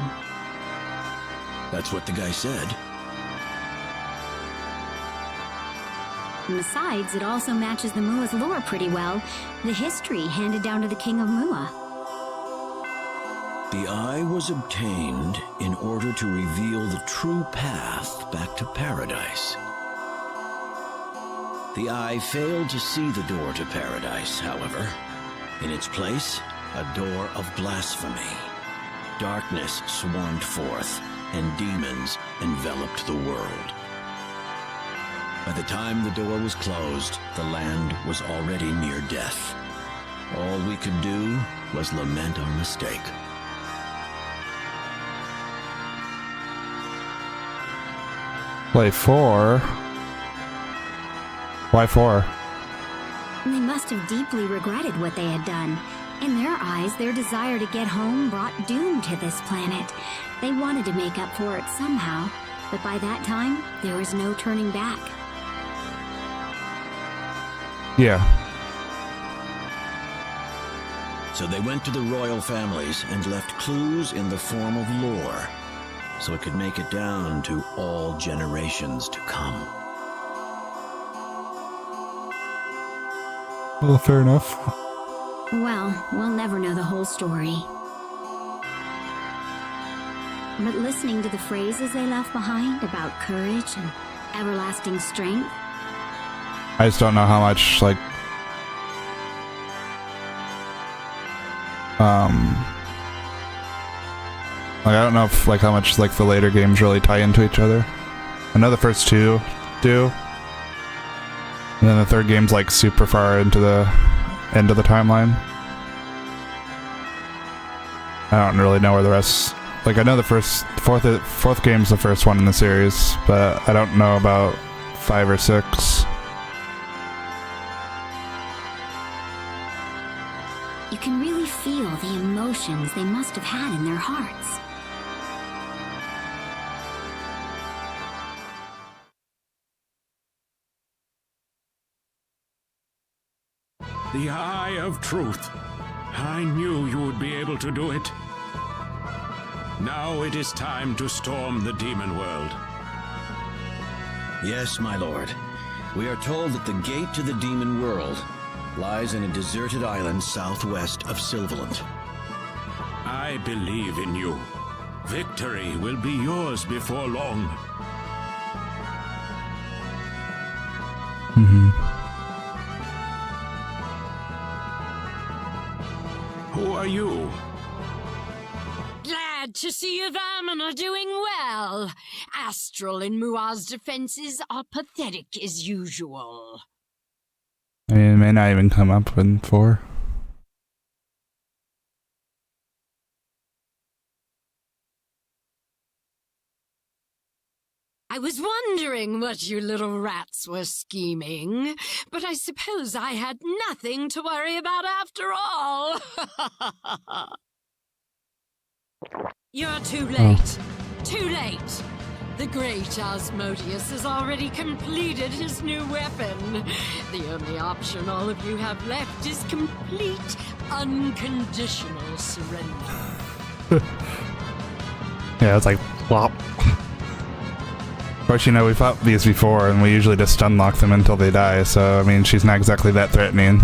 That's what the guy said. And besides, it also matches the Mua's lore pretty well. The history handed down to the King of Mua. The eye was obtained in order to reveal the true path back to paradise. The eye failed to see the door to paradise, however. In its place, a door of blasphemy. Darkness swarmed forth, and demons enveloped the world. By the time the door was closed, the land was already near death. All we could do was lament our mistake. Play 4? Why 4? They must have deeply regretted what they had done. In their eyes, their desire to get home brought doom to this planet. They wanted to make up for it somehow, but by that time, there was no turning back. Yeah. So they went to the royal families and left clues in the form of lore, so it could make it down to all generations to come. Well, fair enough. Well, we'll never know the whole story. But listening to the phrases they left behind about courage and everlasting strength, I just don't know how much, like, I don't know if, like, how much, like, the later games really tie into each other. I know the first two do. And then the third game's, like, super far into the end of the timeline. I don't really know where the rest... Like, I know the fourth game's the first one in the series, but I don't know about 5 or 6. You can really feel the emotions they must have had in their hearts. The Eye of Truth. I knew you would be able to do it. Now it is time to storm the demon world. Yes, my lord. We are told that the gate to the demon world lies in a deserted island southwest of Sylvaland. I believe in you. Victory will be yours before long. Who are you? Glad to see your vermin are doing well. Astral and Mua's defenses are pathetic as usual. I mean, it may not even come up in 4. I was wondering what you little rats were scheming, but I suppose I had nothing to worry about after all. You're too late. Too late. The great Asmodeus has already completed his new weapon. The only option all of you have left is complete, unconditional surrender. Yeah, it's like, flop. Of course, you know, we fought these before, and we usually just stunlock them until they die, so, I mean, she's not exactly that threatening.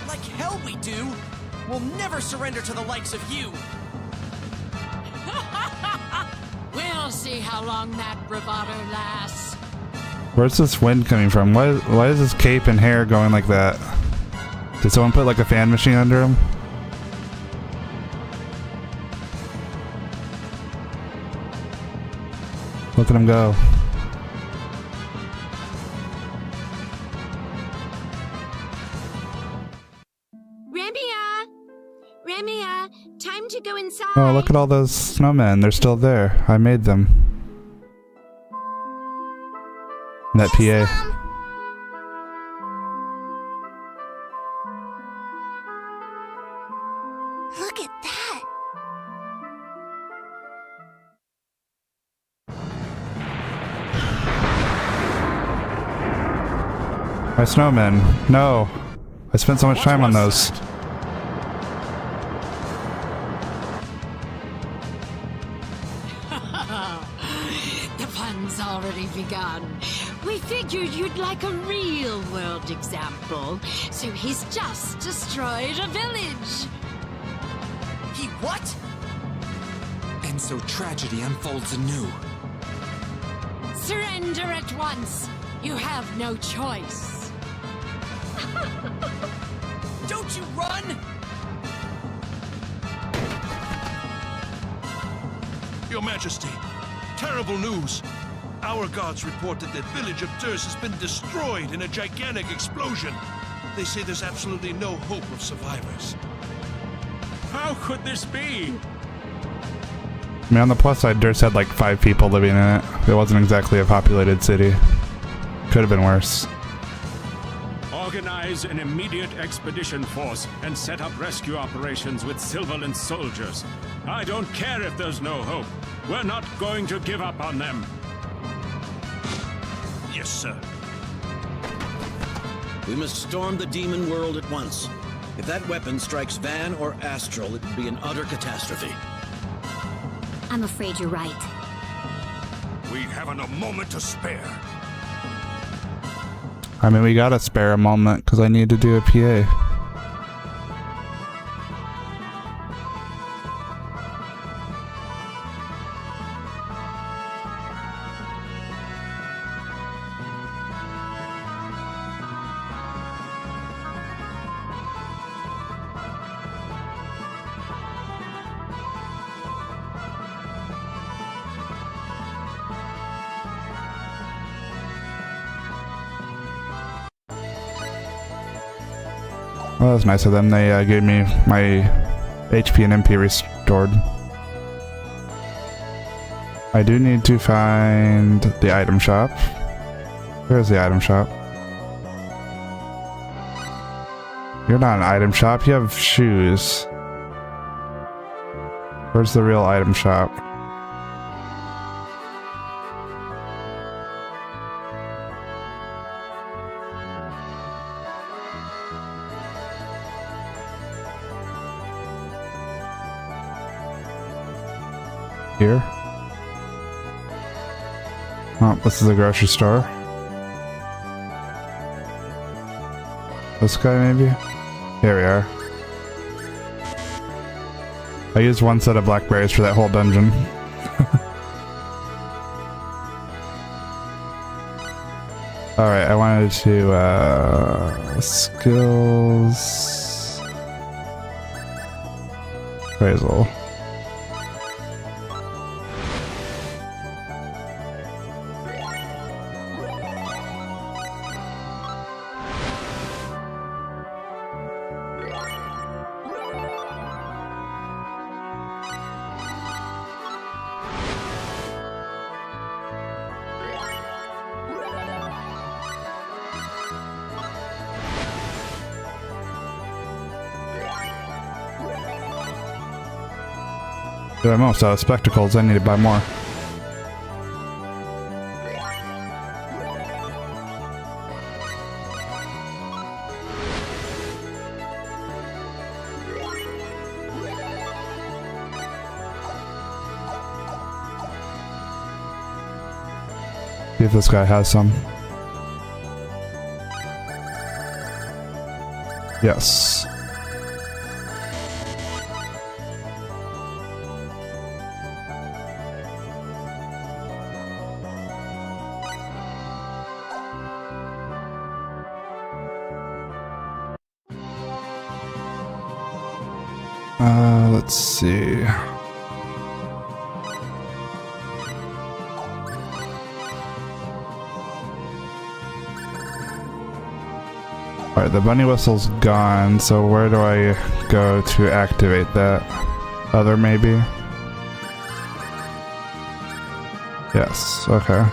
Like hell we do! We'll never surrender to the likes of you! We'll see how long that bravado lasts. Where's this wind coming from? Why is his cape and hair going like that? Did someone put, like, a fan machine under him? Look at him go. Ramia, time to go inside. Oh, look at all those snowmen. They're still there. I made them. That PA. Look at that. My snowmen. No. I spent so much time on those. The fun's already begun. We figured you'd like a real-world example, so he's just destroyed a village. He what? And so tragedy unfolds anew. Surrender at once. You have no choice. Don't you run! Your Majesty, terrible news. Our guards report that the village of Turs has been destroyed in a gigantic explosion. They say there's absolutely no hope of survivors. How could this be? I mean, on the plus side, Durst had like 5 people living in it. It wasn't exactly a populated city. Could have been worse. Organize an immediate expedition force and set up rescue operations with Sylvaland soldiers. I don't care if there's no hope. We're not going to give up on them. Yes, sir. We must storm the demon world at once. If that weapon strikes Van or Astral, it would be an utter catastrophe. I'm afraid you're right. We haven't a moment to spare. I mean, we gotta spare a moment because I need to do a PA. Well, that was nice of them. They gave me my HP and MP restored. I do need to find the item shop. Where's the item shop? You're not an item shop, you have shoes. Where's the real item shop? Here? Oh, this is a grocery store. This guy, maybe? Here we are. I used one set of blackberries for that whole dungeon. Alright, I wanted to, skills... appraisal. Dude, I'm almost out of spectacles. I need to buy more. See if this guy has some. Yes. Let's see. Alright, the bunny whistle's gone, so where do I go to activate that? Other, maybe? Yes, okay.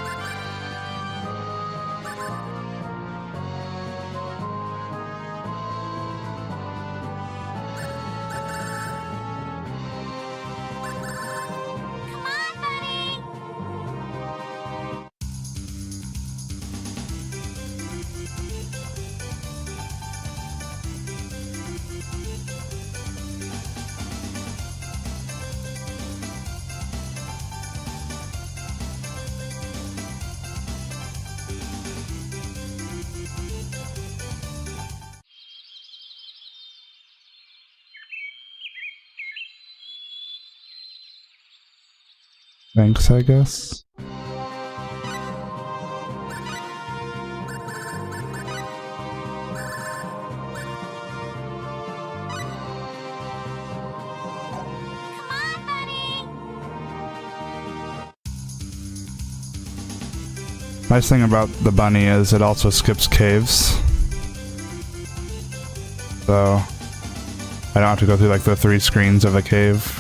Thanks, I guess. Nice thing about the bunny is it also skips caves. So I don't have to go through like the 3 screens of a cave.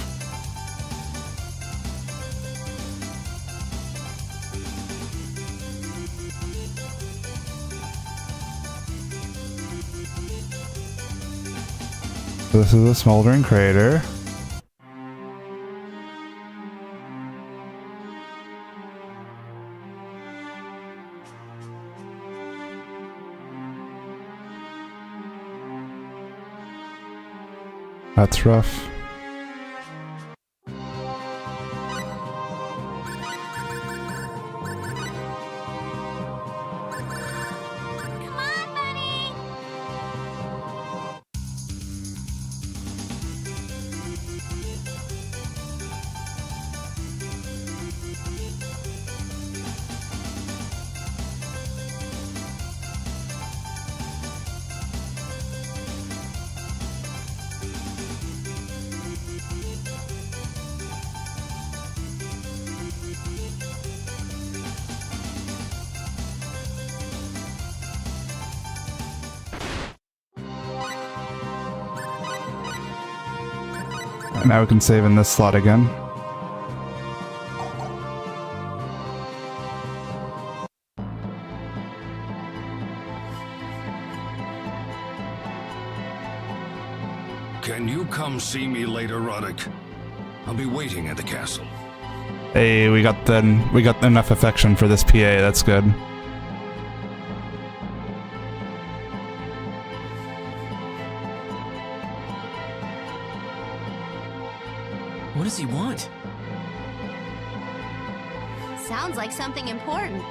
So this is a smoldering crater. That's rough. Now we can save in this slot again. Can you come see me later, Roddick? I'll be waiting at the castle. Hey, we got enough affection for this PA, that's good. What does he want? Sounds like something important.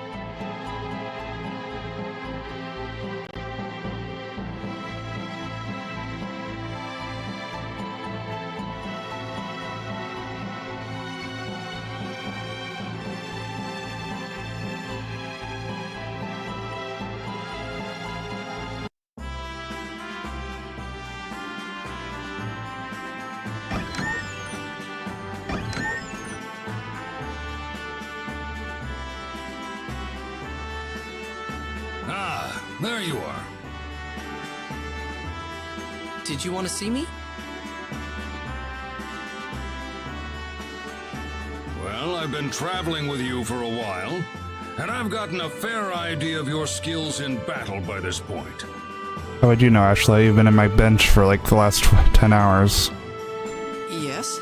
Ah, there you are. Did you want to see me? Well, I've been traveling with you for a while, and I've gotten a fair idea of your skills in battle by this point. Oh, I do know, Ashley. You've been in my bench for like the last 10 hours. Yes.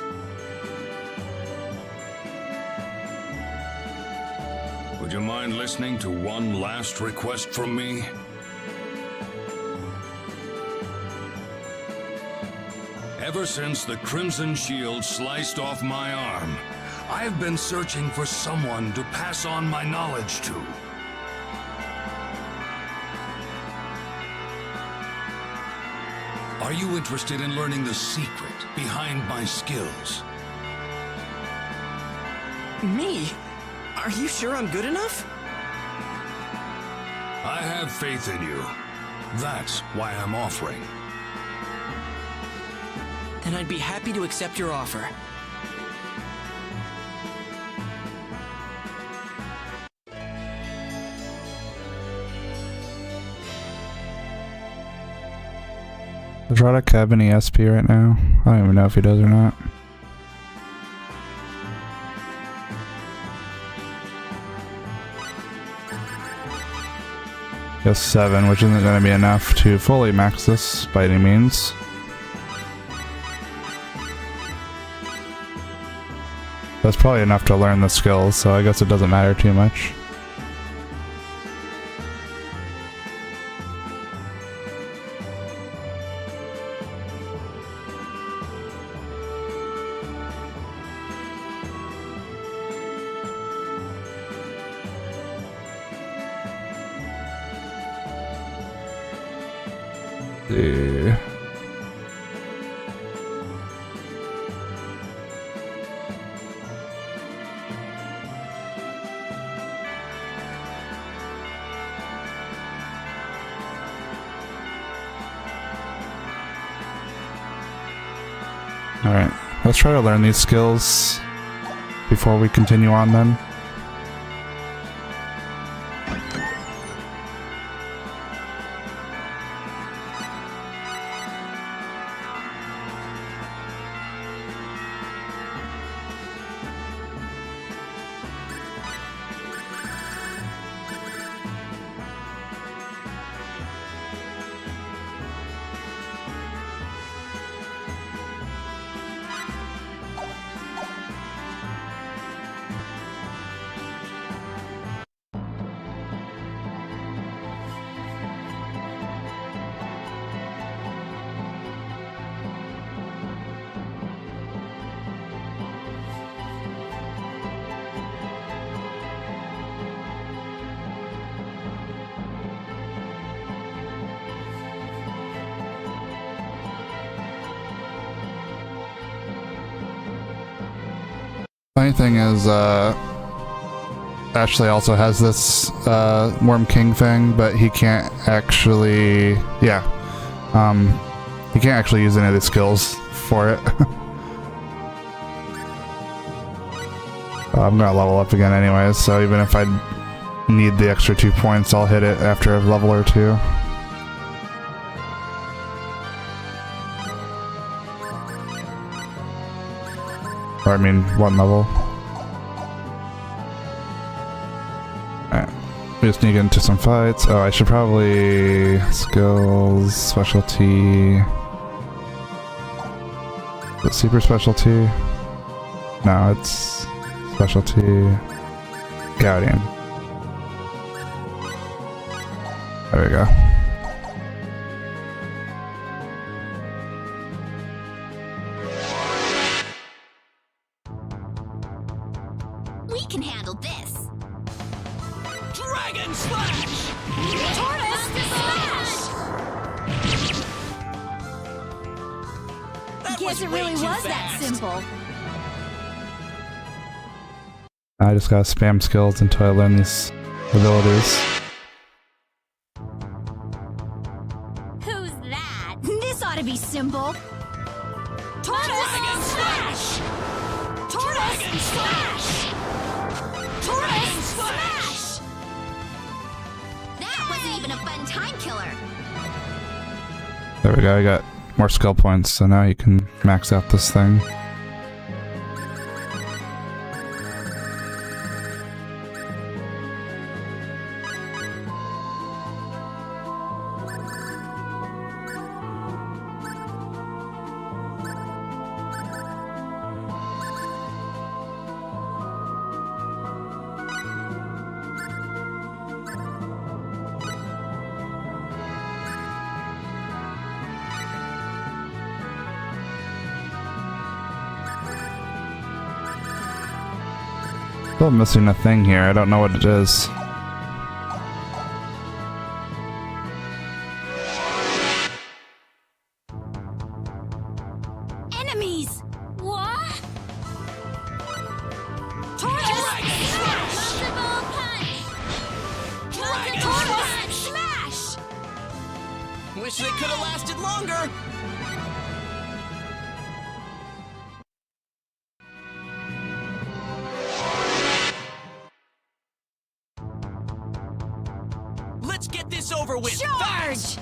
Would you mind listening to one last request from me? Ever since the Crimson Shield sliced off my arm, I've been searching for someone to pass on my knowledge to. Are you interested in learning the secret behind my skills? Me? Are you sure I'm good enough? I have faith in you. That's why I'm offering. Then I'd be happy to accept your offer. Does Roddick have any SP right now? I don't even know if he does or not. Just 7, which isn't going to be enough to fully max this by any means. That's probably enough to learn the skills, so I guess it doesn't matter too much. Alright, let's try to learn these skills before we continue on then. Funny thing is, Ashley also has this Worm King thing, but he can't actually, he can't actually use any of the skills for it. I'm gonna level up again anyways, so even if I need the extra 2 points, I'll hit it after a level or 2. Or I mean, one level. Alright. We just need to get into some fights. Oh, I should probably... skills, specialty... Is it super specialty? No, it's... specialty... Guardian. There we go. We can handle this. Dragon Slash! Tortoise Slash! Guess it really was that simple. I just gotta spam skills until I learn these abilities. Who's that? This ought to be simple. Tortoise Slash! Tortoise Slash! Tortoise Slash! That wasn't even a fun time killer. There we go, I got more skill points, so now you can max out this thing. Still missing a thing here, I don't know what it is. Enemies! What? Tortoise Slash! Multiple punch! Tortoise Smash! Wish they could have lasted longer. Let's get this over with. Charge!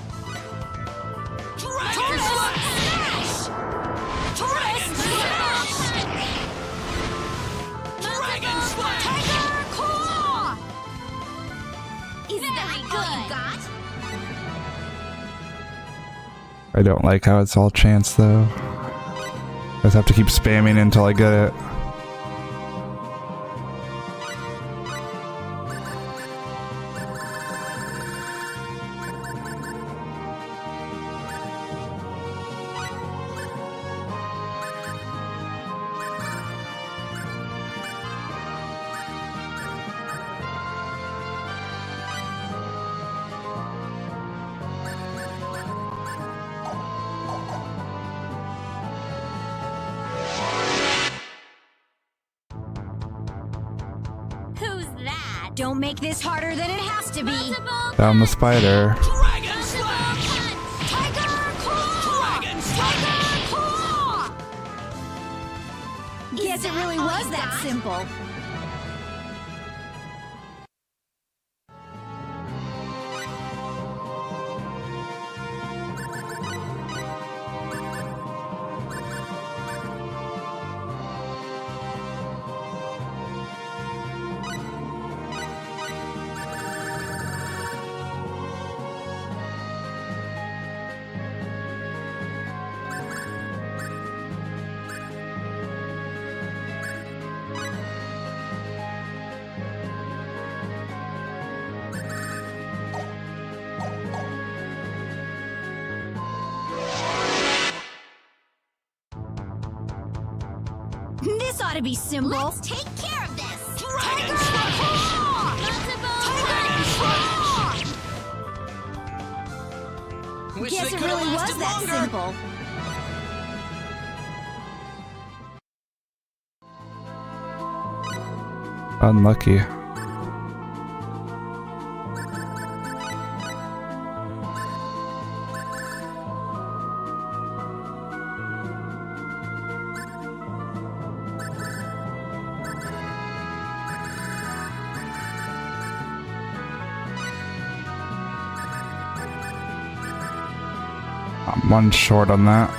Dragon Slash! Tortoise Slash! Dragon Slash! Tiger Claw! Is that all you got? I don't like how it's all chance though. I just have to keep spamming until I get it. Who's that? Don't make this harder than it has to be. Down the spider. Dragon Slash! Tiger Claw! Dragon Slash! Tiger Claw! Guess it really was that simple. This ought to be simple. Let's take care of this. Dragon Slash! Wish Guess they it could really have was lasted that longer. simple. Unlucky. I'm one short on that.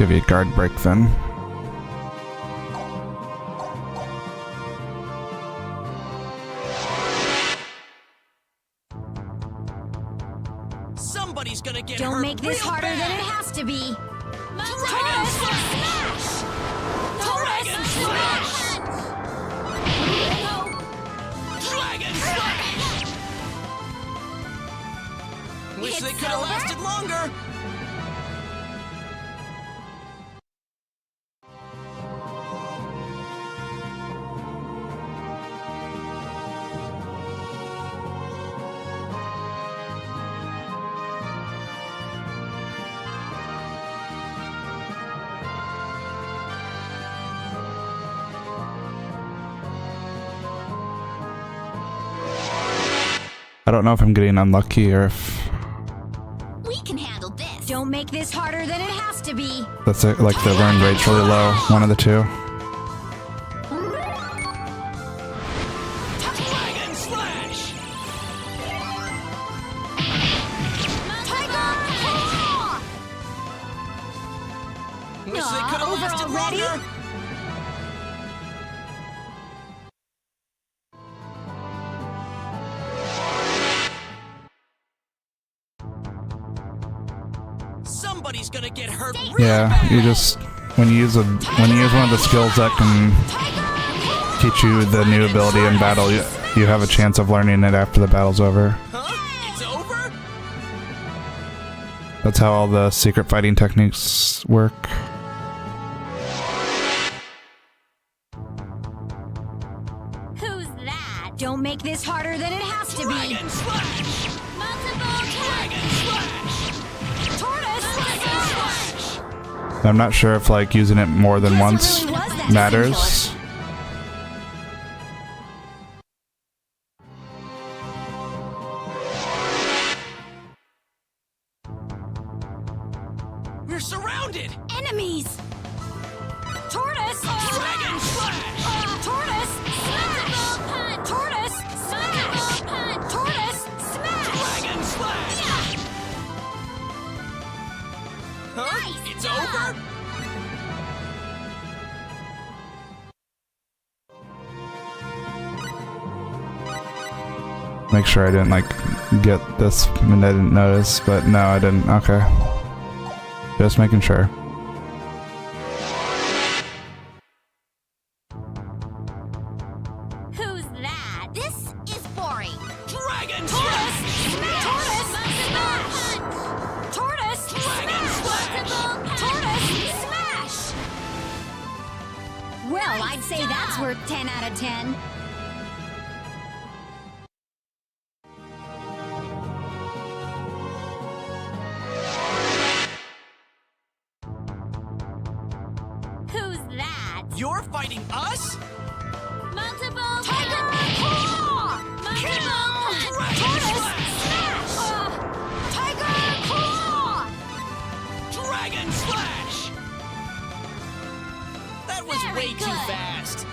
Give you a guard break then. Somebody's gonna get Don't hurt make this real harder bad. than it has to be. Dragon Smash! Dragon Slash! Dragon Slash! Wish they could have lasted longer. I don't know if I'm getting unlucky or if We can handle this. Don't make this harder than it has to be. that's it, like the learn rate's really low. One of the two. Dragon Slash! Wish they could have over lasted already? longer. Somebody's gonna get hurt real Yeah, bad. you just when you use one of the skills that can teach you the new ability in battle, you have a chance of learning it after the battle's over. Huh? It's over? That's how all the secret fighting techniques work. Who's that? Don't make this harder than it has to be. Dragon Slash! Multiple Dragon Slash! Tortoise Dragon Slash! I'm not sure if like using it more than once really was that matters. We're surrounded! Enemies! Tortoise! Dragon Slash! Tortoise! Smash! Tortoise! Smash! Tortoise! Smash! Dragon Slash! Huh? It's over? Make sure I didn't like get this and I didn't notice, but no, I didn't. Okay. Just making sure. Who's that? This is boring. Dragon Tortoise! Slash! Tortoise! Smash! Tortoise! Dragon Slash! Tortoise! Smash! Well, I'd say that's worth 10 out of 10. Who's that? You're fighting us? Multiple Tiger Claw! Multiple Tortoise Smash! Tiger Claw! Dragon Slash! That was Very way too good. fast.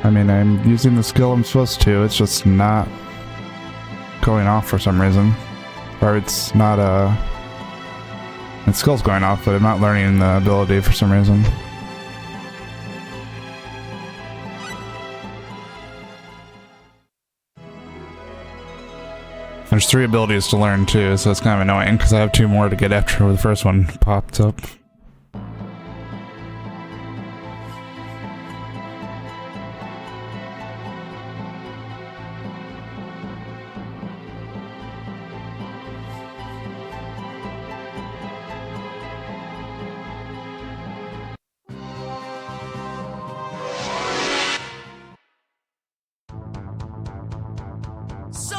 I mean, I'm using the skill I'm supposed to, it's just not going off for some reason. Or it's not the skill's going off, but I'm not learning the ability for some reason. There's 3 abilities to learn too, so it's kind of annoying because I have 2 more to get after the first one popped up.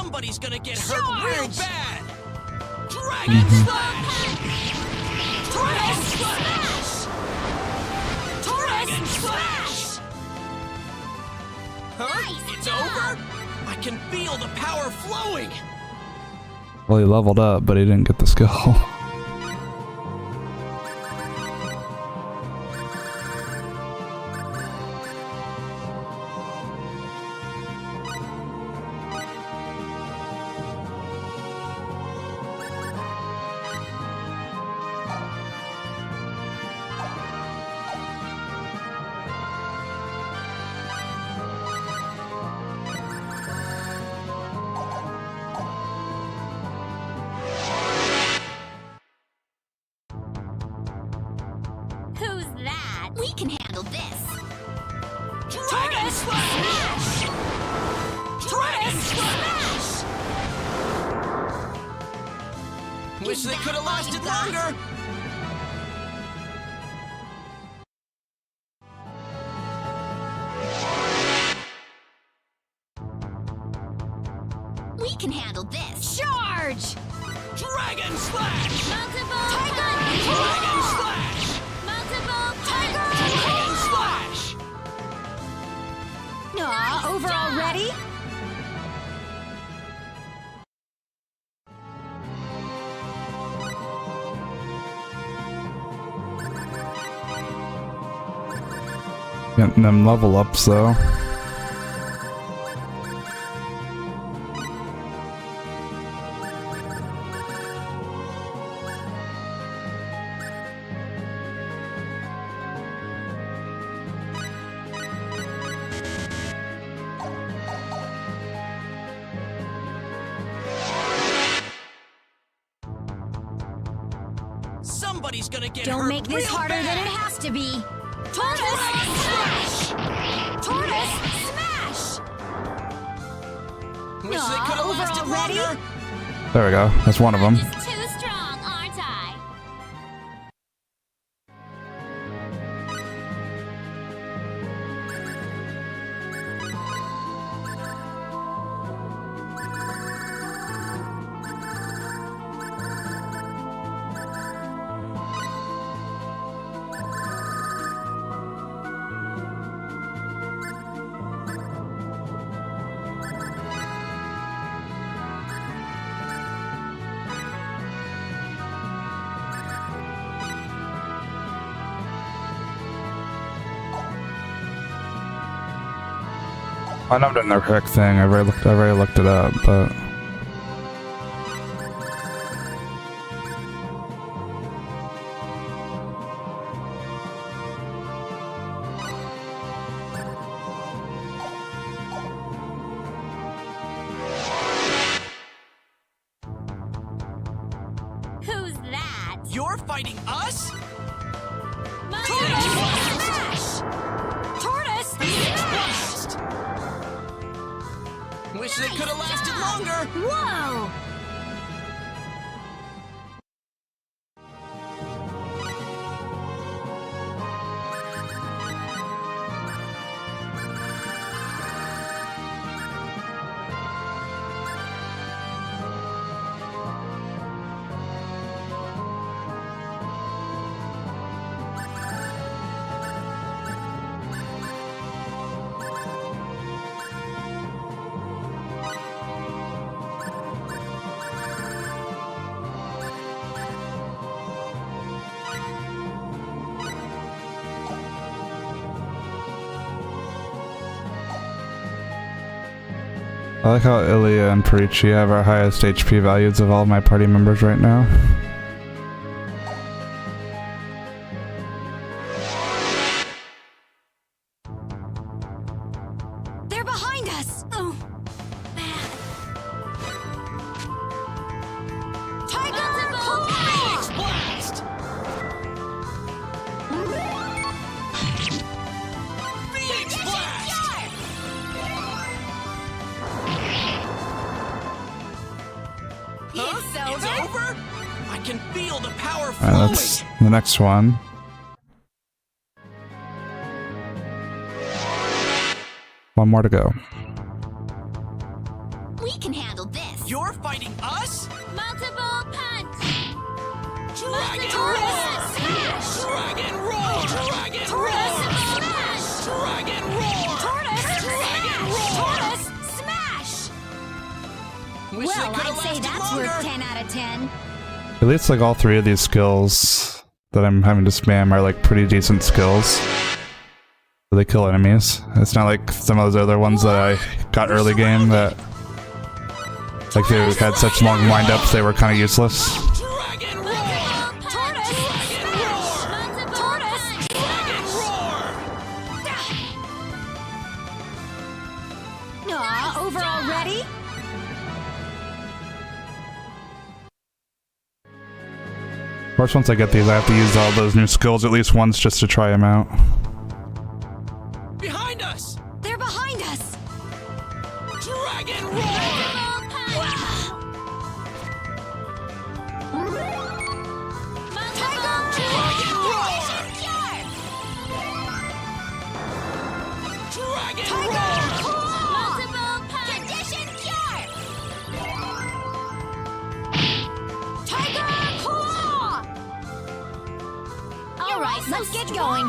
Somebody's gonna get hurt real bad! Dragon Slash! Dragon Slash! Dragon Slash! Huh? It's over? I can feel the power flowing! Well, he leveled up, but he didn't get the skill. Who's that? We can handle this. Dragon Slash! Dragon Slash! Wish they could have lasted longer! We can handle this. Charge! Dragon Slash! Multiple Dragon Slash! Multiple Dragon Slash! Aw, over already? Getting them level ups though. Somebody's gonna get Don't hurt make this real harder bad. than it has to be. Dragon Slash! Tortoise, smash! Wish they could have over lasted already? longer. There we go. That's one of them. Just too strong, aren't I? I know I'm doing the correct thing. I've already looked it up, but Who's that? You're fighting us? Tortoise Smash! Tortoise, smash! Wish they could have lasted longer. Whoa! I like how Ilya and Perici have our highest HP values of all my party members right now. They're behind us! Oh, bad. Tiger! Phoenix Blast! Phoenix Blast! It's over? I can feel the power flowing. Alright, that's the next one. One more to go. We can handle this. You're fighting us? Multiple punch. Dragon Roar! Smash! Dragon Roar! Dragon Roar! Smash! Dragon Roar! Dragon Roar! Tortoise, smash! Wish Well, they could've I'd say lasted that's longer. worth 10 out of 10. At least like all three of these skills that I'm having to spam are like pretty decent skills. They kill enemies. It's not like some of those other ones that I got early game that like they had such long wind-ups they were kind of useless. Dragon Roar! Tortoise, Dragon Roar! Tortoise! Dragon Roar! Aw, over already? Of course, once I get these, I have to use all those new skills at least once just to try them out. Behind us! They're behind us! Dragon Roar! Dragon Roar! Dragon Roar! Multiple punch. Condition cure. Tiger Claw! All right, let's get going.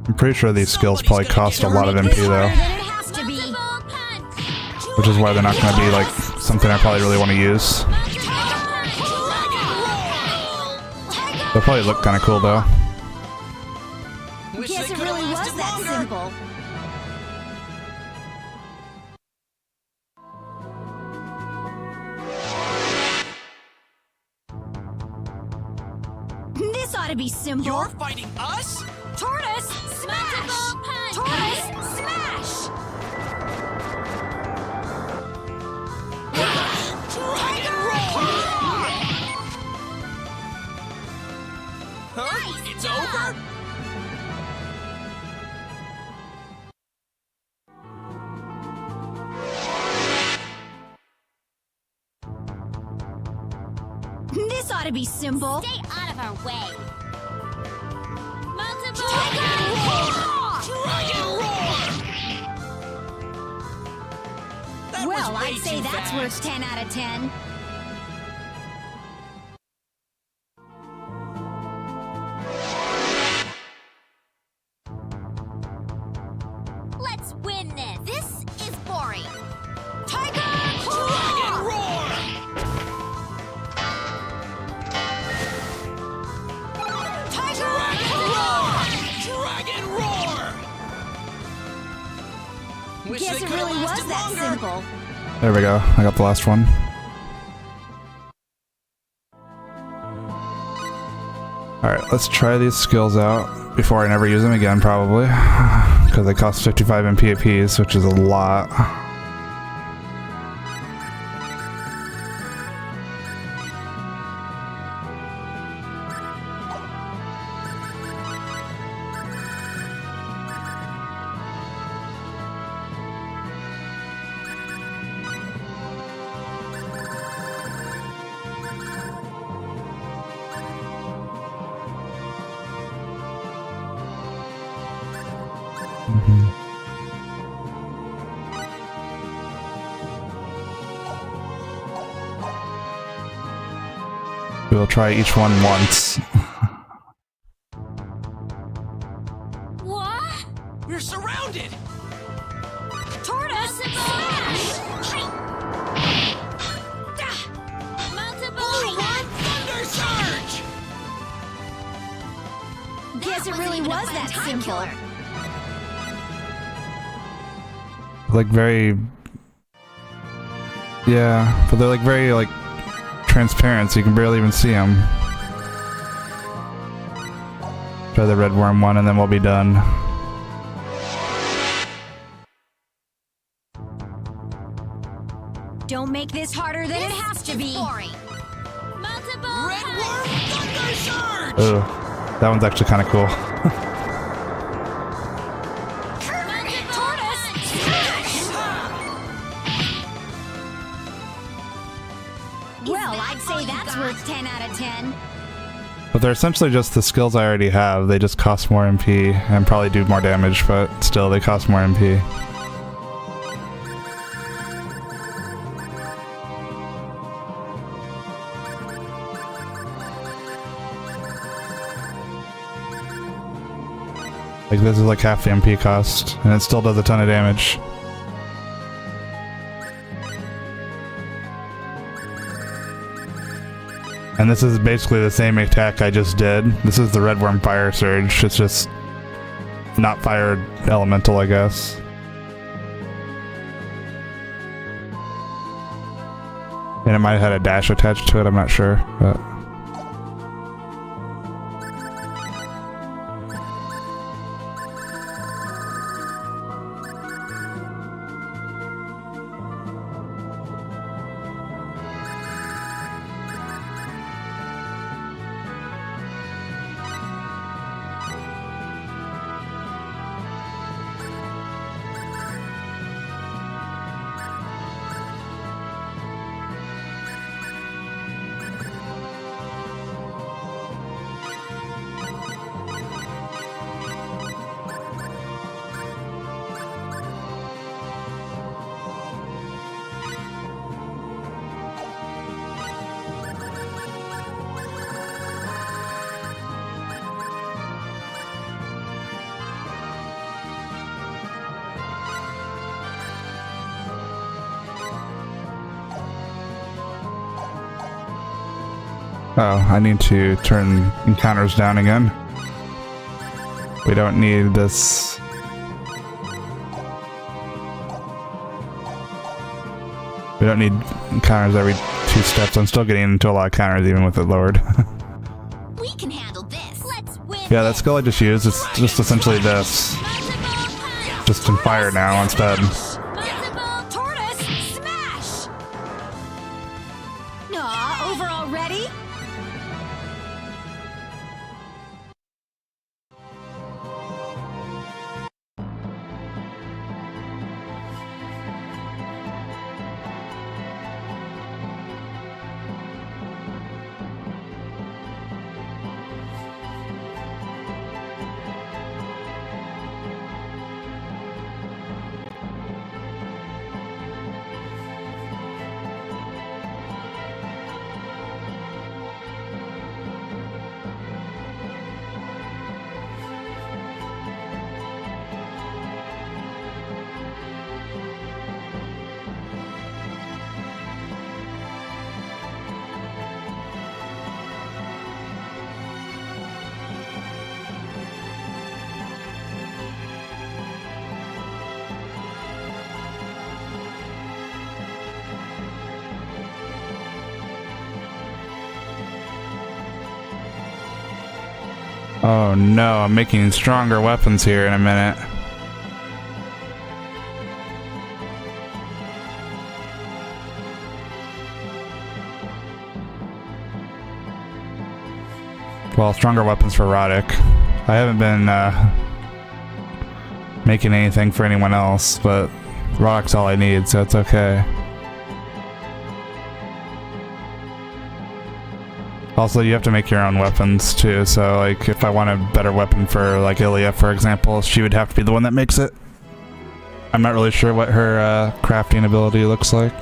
I'm pretty sure these skills probably cost a lot of MP though, Harder than it has to be. Multiple punch. which is why they're not going to be like something I probably really want to use. They'll probably look kind of cool though. Wish Guess they it could've really was lasted that longer. simple. This ought to be simple. You're fighting us? Tortoise, smash! Multiple punch. Tortoise, smash! Dragon Roar! Huh? It's over? This ought to be simple. Stay out of our way. Multiple Dragon punch. Roar! Dragon Roar! That Well, was way I'd say too that's fast. worth 10 out of 10. Let's win this. This is boring. Tiger Dragon Claw! Roar! Tiger Dragon Claw! Roar! Dragon Roar! Wish Guess they it could've really was lasted that longer. simple. There we go. I got the last one. Alright, let's try these skills out before I never use them again, probably. Because they cost 55 MP apiece, which is a lot. We'll try each one once. What? We're surrounded! Tortoise, smash! Multiple punch. Thunder Surge! Guess it really was that simple. Like very... Yeah, but they're like very like transparent, so you can barely even see them. Try the red worm one and then we'll be done. Don't make this harder than it has to be. Boring. Multiple Red punch. Worm Thunder Surge! Ugh, that one's actually kind of cool. Well, I'd say that's worth 10 out of 10. But they're essentially just the skills I already have. They just cost more MP and probably do more damage, but still they cost more MP. Like this is like half the MP cost, and it still does a ton of damage. And this is basically the same attack I just did. This is the Red Worm Fire Surge. It's just not fired elemental, I guess. And it might have had a dash attached to it, I'm not sure, but... Oh, I need to turn encounters down again. We don't need this. We don't need encounters every 2 steps. I'm still getting into a lot of counters even with it lowered. We can handle this. Let's win. Yeah, that skill I just used is just essentially this. Just in fire now instead. Over already? Oh no, I'm making stronger weapons here in a minute. Well, stronger weapons for Roddick. I haven't been making anything for anyone else, but Roddick's all I need, so it's okay. Also, you have to make your own weapons too, so like if I want a better weapon for like Ilya, for example, she would have to be the one that makes it. I'm not really sure what her crafting ability looks like.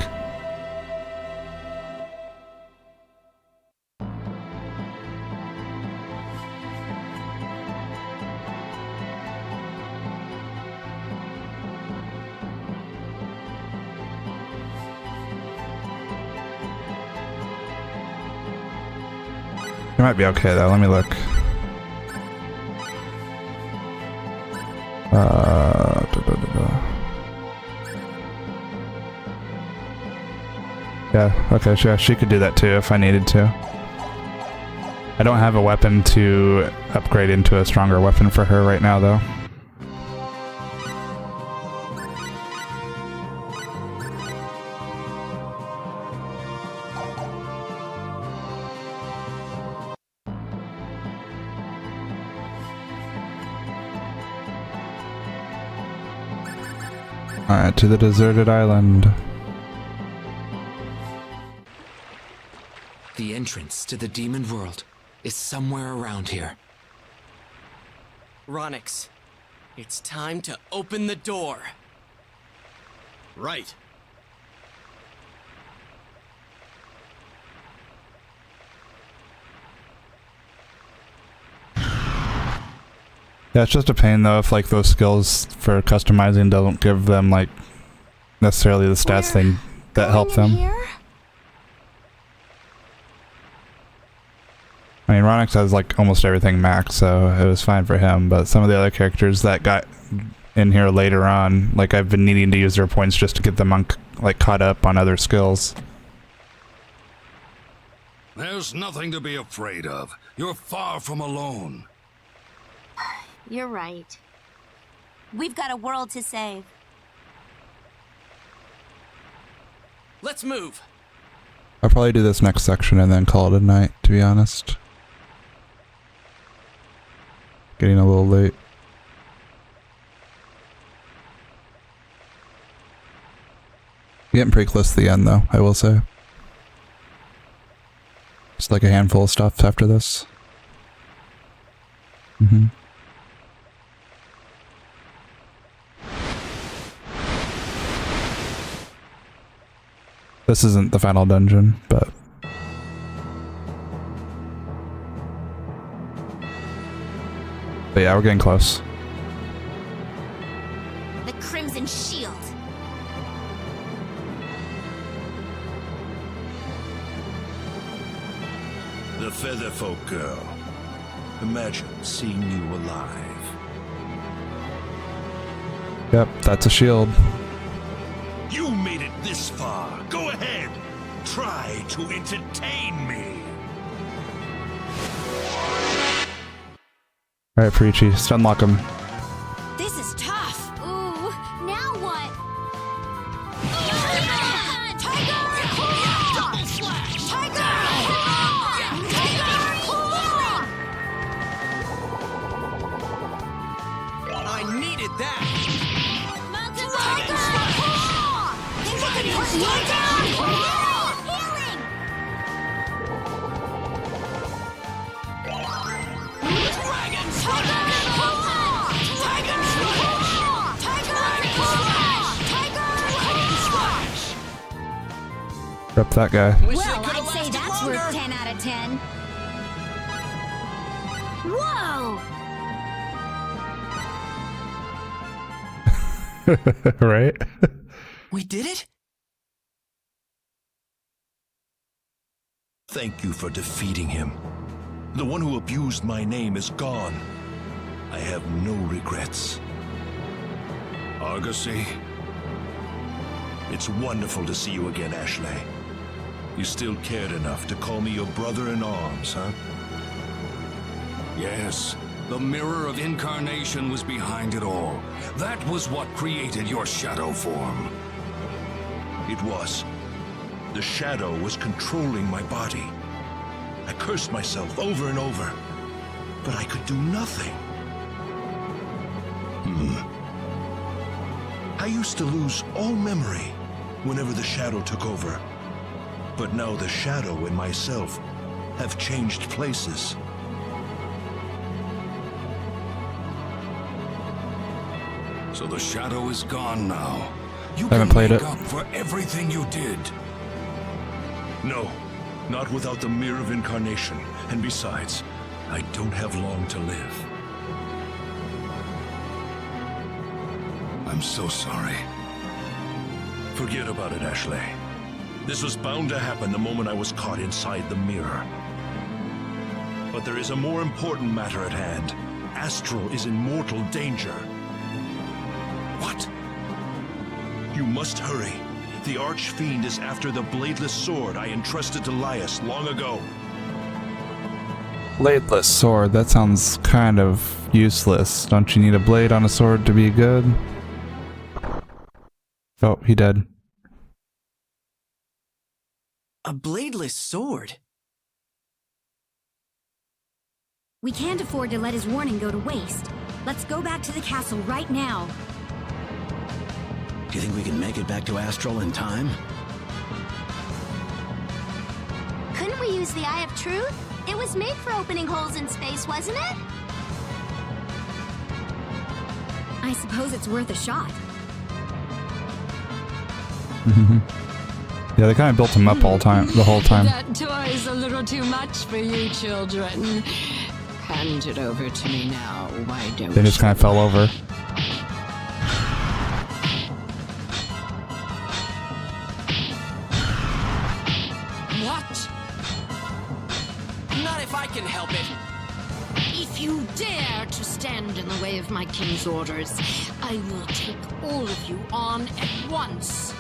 It might be okay though, let me look. Yeah, okay, sure, she could do that too if I needed to. I don't have a weapon to upgrade into a stronger weapon for her right now though. Alright, to the deserted island. The entrance to the demon world. is somewhere around here. Ronix, it's time to open the door. Right. Yeah, it's just a pain though if like those skills for customizing don't give them like necessarily the stats thing that help them. I mean, Ronix has like almost everything maxed, so it was fine for him, but some of the other characters that got in here later on, like I've been needing to use their points just to get them like caught up on other skills. There's nothing to be afraid of. You're far from alone. You're right. We've got a world to save. Let's move. I'll probably do this next section and then call it a night, to be honest. Getting a little late. Getting pretty close to the end though, I will say. Just like a handful of stuff after this. This isn't the final dungeon, but... yeah, we're getting close. The Crimson Shield. The Featherfolk girl. Imagine seeing you alive. Yep, that's a shield. You made it this far. Go ahead. Try to entertain me. Alright, Preachy, just unlock him. This is tough. Ooh, now what? I needed that. Rep that guy. Well, I'd say that's worth 10 out of 10. Whoa! Right? We did it? Thank you for defeating him. The one who abused my name is gone. I have no regrets. Argosy? It's wonderful to see you again, Ashley. You still cared enough to call me your brother in arms, huh? Yes. The Mirror of Incarnation was behind it all. That was what created your shadow form. It was. The shadow was controlling my body. I cursed myself over and over, but I could do nothing. I used to lose all memory whenever the shadow took over. But now the shadow and myself have changed places. So the shadow is gone now. You Haven't can played make it. up for everything you did. No, not without the Mirror of Incarnation. And besides, I don't have long to live. I'm so sorry. Forget about it, Ashley. This was bound to happen the moment I was caught inside the mirror. But there is a more important matter at hand. Astral is in mortal danger. What? You must hurry. The Archfiend is after the bladeless sword I entrusted to Laius long ago. Bladeless sword, that sounds kind of useless. Don't you need a blade on a sword to be good? Oh, he dead. A bladeless sword? We can't afford to let his warning go to waste. Let's go back to the castle right now. Do you think we can make it back to Astral in time? Couldn't we use the Eye of Truth? It was made for opening holes in space, wasn't it? I suppose it's worth a shot. Yeah, they kind of built him up the whole time. That toy's a little too much for you children. Hand it over to me now, why don't They just kind of fell over. What? Not if I can help it. If you dare to stand in the way of my king's orders, I will take all of you on at once.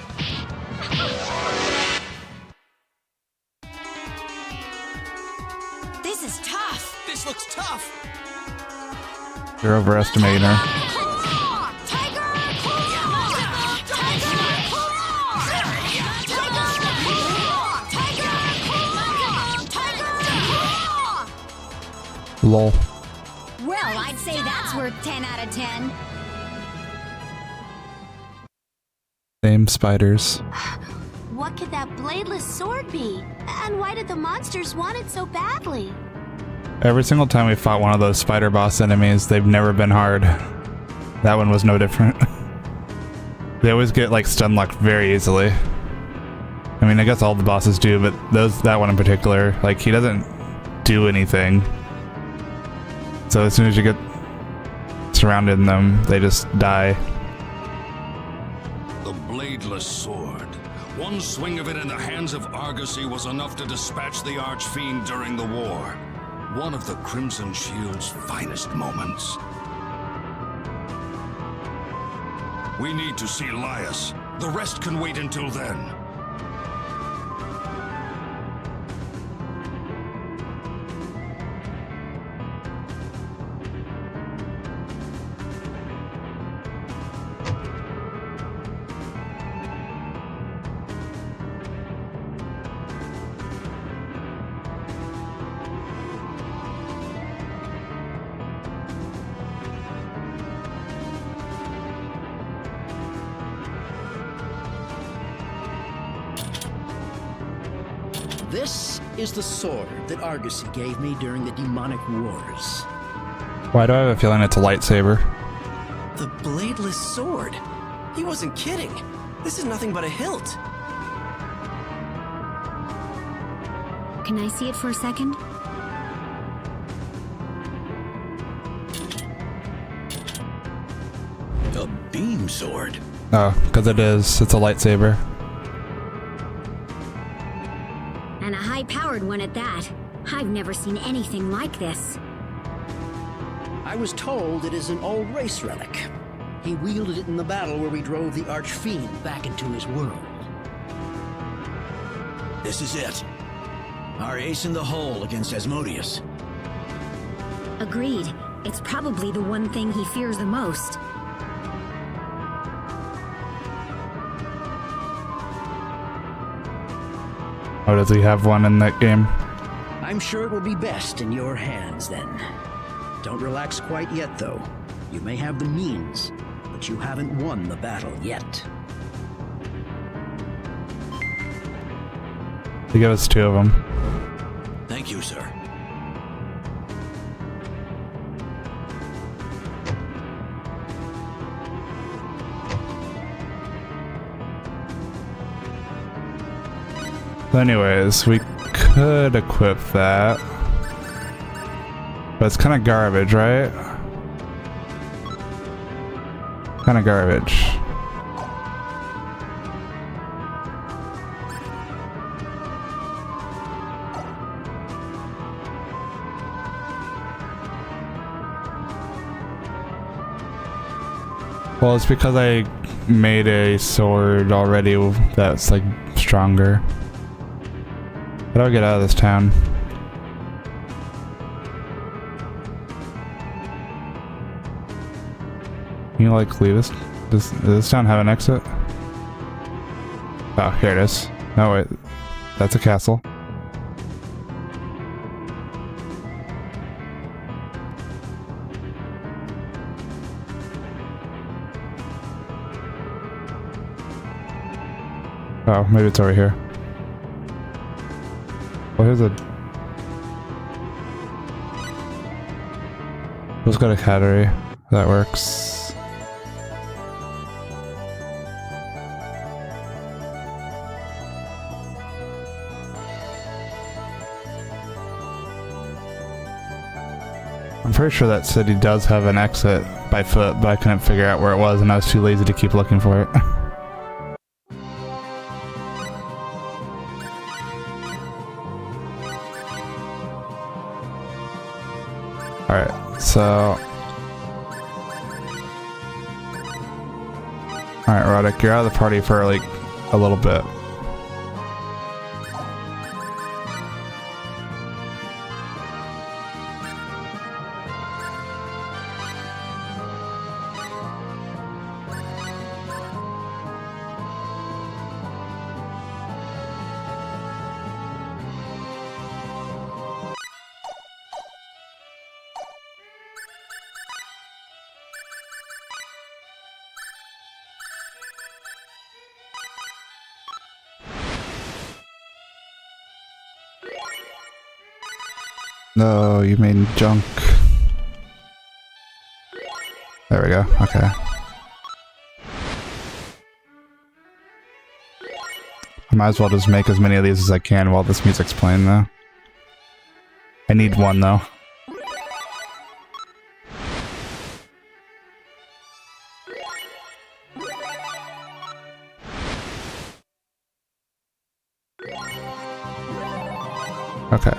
This is tough. This looks tough. You're overestimating her. Lol. Well, I'd say that's worth 10 out of 10. Same spiders. What could that bladeless sword be? And why did the monsters want it so badly? Every single time we fought one of those spider boss enemies, they've never been hard. That one was no different. They always get like stun locked very easily. I mean, I guess all the bosses do, but that one in particular, like he doesn't do anything. So as soon as you get surrounded in them, they just die. The bladeless sword. One swing of it in the hands of Argosy was enough to dispatch the Archfiend during the war. One of the Crimson Shield's finest moments. We need to see Laius. The rest can wait until then. This is the sword that Argosy gave me during the demonic wars. Why do I have a feeling it's a lightsaber? The bladeless sword? He wasn't kidding. This is nothing but a hilt. Can I see it for a second? A beam sword? Oh, because it is. It's a lightsaber. And a high-powered one at that. I've never seen anything like this. I was told it is an old race relic. He wielded it in the battle where we drove the Archfiend back into his world. This is it. Our ace in the hole against Asmodeus. Agreed. It's probably the one thing he fears the most. Oh, does he have one in that game? I'm sure it will be best in your hands then. Don't relax quite yet, though. You may have the means, but you haven't won the battle yet. They give us 2 of them. Thank you, sir. Anyways, we could equip that. But it's kind of garbage, right? Kind of garbage. Well, it's because I made a sword already that's like stronger. How do I get out of this town? Can you like leave this? Does this town have an exit? Oh, here it is. No, wait. That's a castle. Oh, maybe it's over here. Well, here's a Let's go to Cattery. That works. I'm pretty sure that city does have an exit by foot, but I couldn't figure out where it was and I was too lazy to keep looking for it. Alright, so... Alright, Roddick, you're out of the party for like a little bit. No, you mean junk. There we go, okay. I might as well just make as many of these as I can while this music's playing though. I need one though. Okay.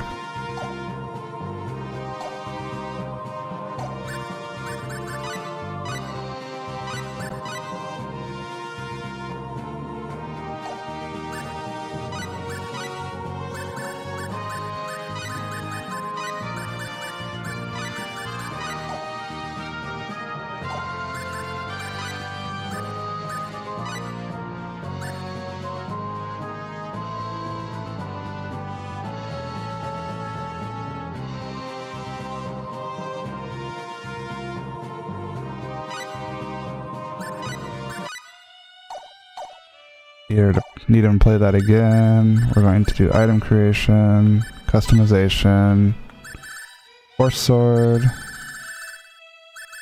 Here to need him to play that again. We're going to do item creation, customization, Force Sword,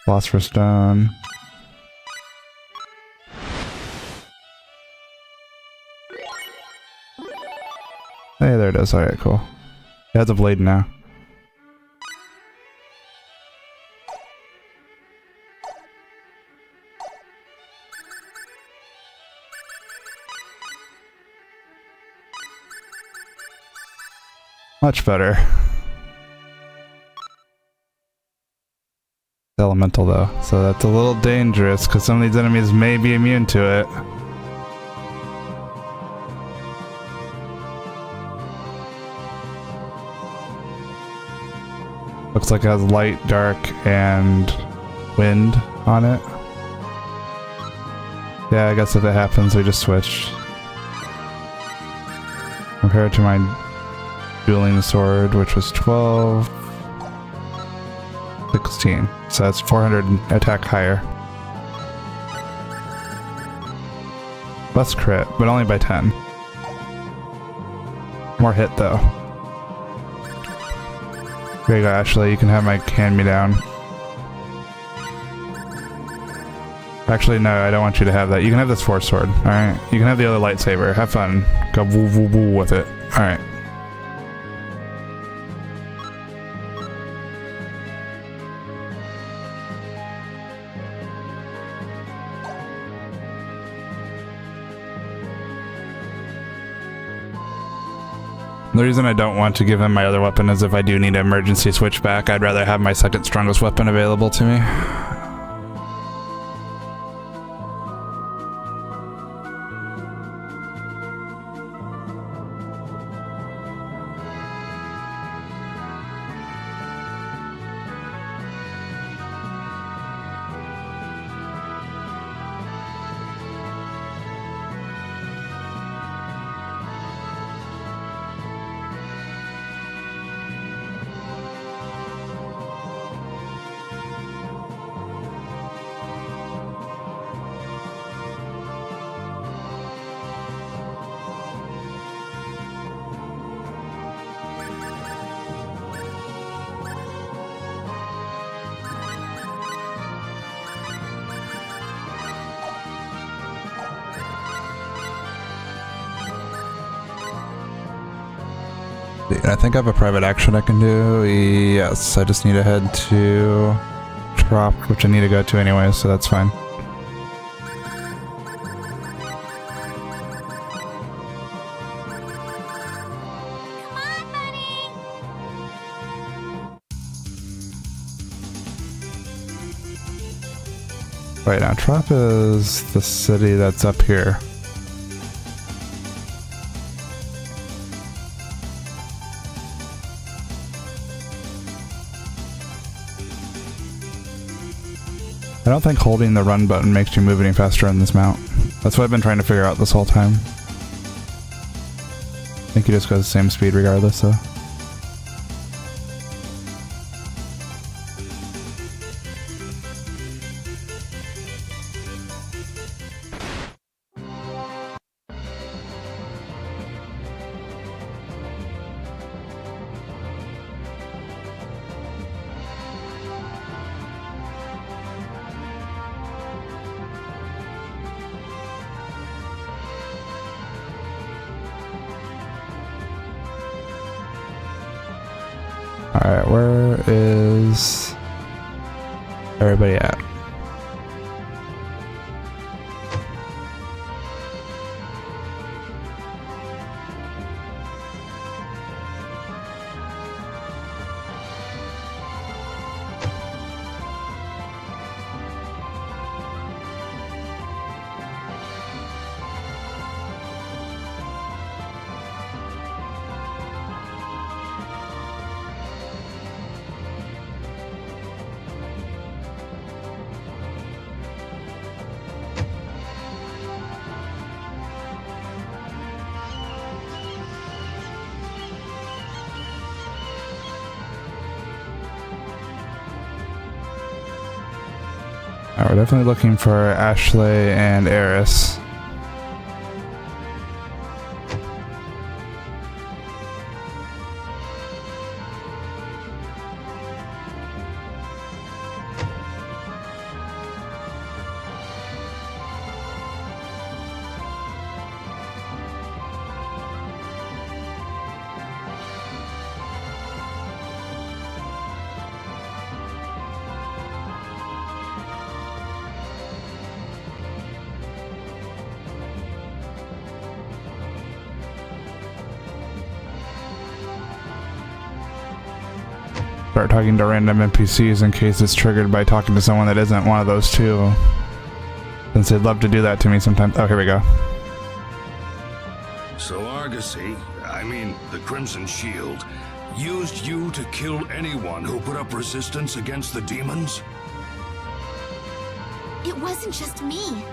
Philosopher's Stone. Hey, there it is. Alright, cool. It has a blade now. Much better. Elemental though, so that's a little dangerous because some of these enemies may be immune to it. Looks like it has light, dark, and wind on it. Yeah, I guess if it happens, we just switch. Compared to my dueling sword, which was 12, 16. So that's 400 attack higher. Less crit, but only by 10. More hit though. There you go, Ashley. You can have my hand-me-down. Actually, no, I don't want you to have that. You can have this Force Sword, alright? You can have the other lightsaber. Have fun. Go woo woo woo with it. Alright. The reason I don't want to give him my other weapon is if I do need an emergency switch back, I'd rather have my second strongest weapon available to me. I think I have a private action I can do. Yes, I just need to head to Trop, which I need to go to anyway, so that's fine. Wait, now Trop is the city that's up here. I don't think holding the run button makes you move any faster in this mount. That's what I've been trying to figure out this whole time. I think you just go the same speed regardless though. Alright, where is everybody at? We're definitely looking for Ashley and Eris. Start talking to random NPCs in case it's triggered by talking to someone that isn't one of those two. Since they'd love to do that to me sometimes. Oh, here we go. So Argosy, I mean the Crimson Shield, used you to kill anyone who put up resistance against the demons? It wasn't just me.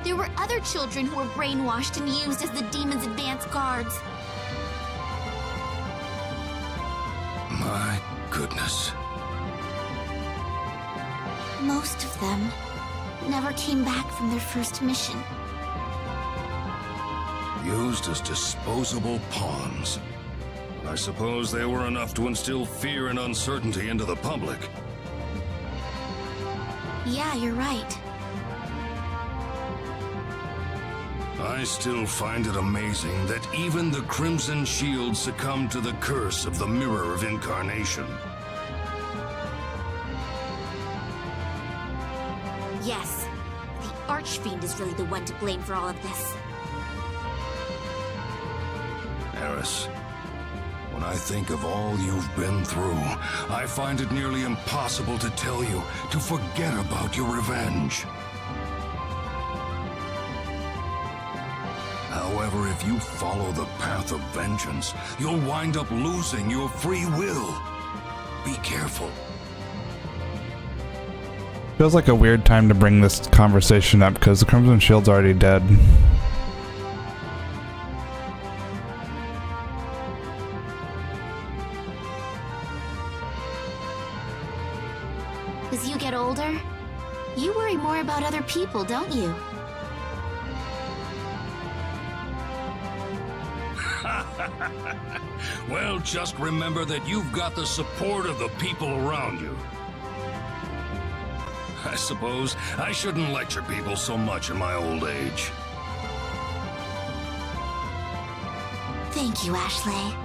There were other children who were brainwashed and used as the demons' advance guards. My goodness. Most of them never came back from their first mission. Used as disposable pawns. I suppose they were enough to instill fear and uncertainty into the public. Yeah, you're right. I still find it amazing that even the Crimson Shield succumbed to the curse of the Mirror of Incarnation. Yes, the Archfiend is really the one to blame for all of this. Eris, when I think of all you've been through, I find it nearly impossible to tell you to forget about your revenge. However, if you follow the path of vengeance, you'll wind up losing your free will. Be careful. Feels like a weird time to bring this conversation up because the Crimson Shield's already dead. As you get older, you worry more about other people, don't you? Well, just remember that you've got the support of the people around you. I suppose I shouldn't lecture people so much in my old age. Thank you, Ashley.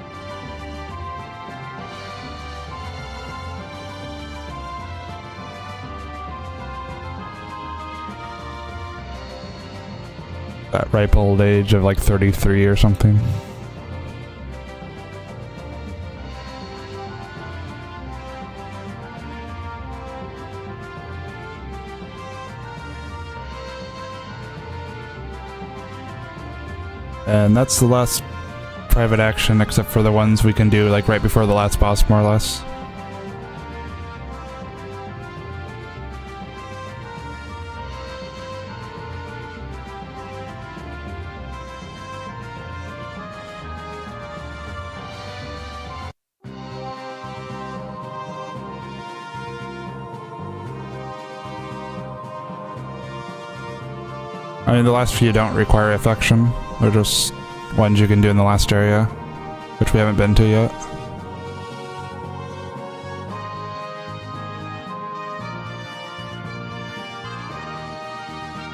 That ripe old age of like 33 or something. And that's the last private action, except for the ones we can do like right before the last boss, more or less. I mean, the last few don't require affection. They're just ones you can do in the last area, which we haven't been to yet.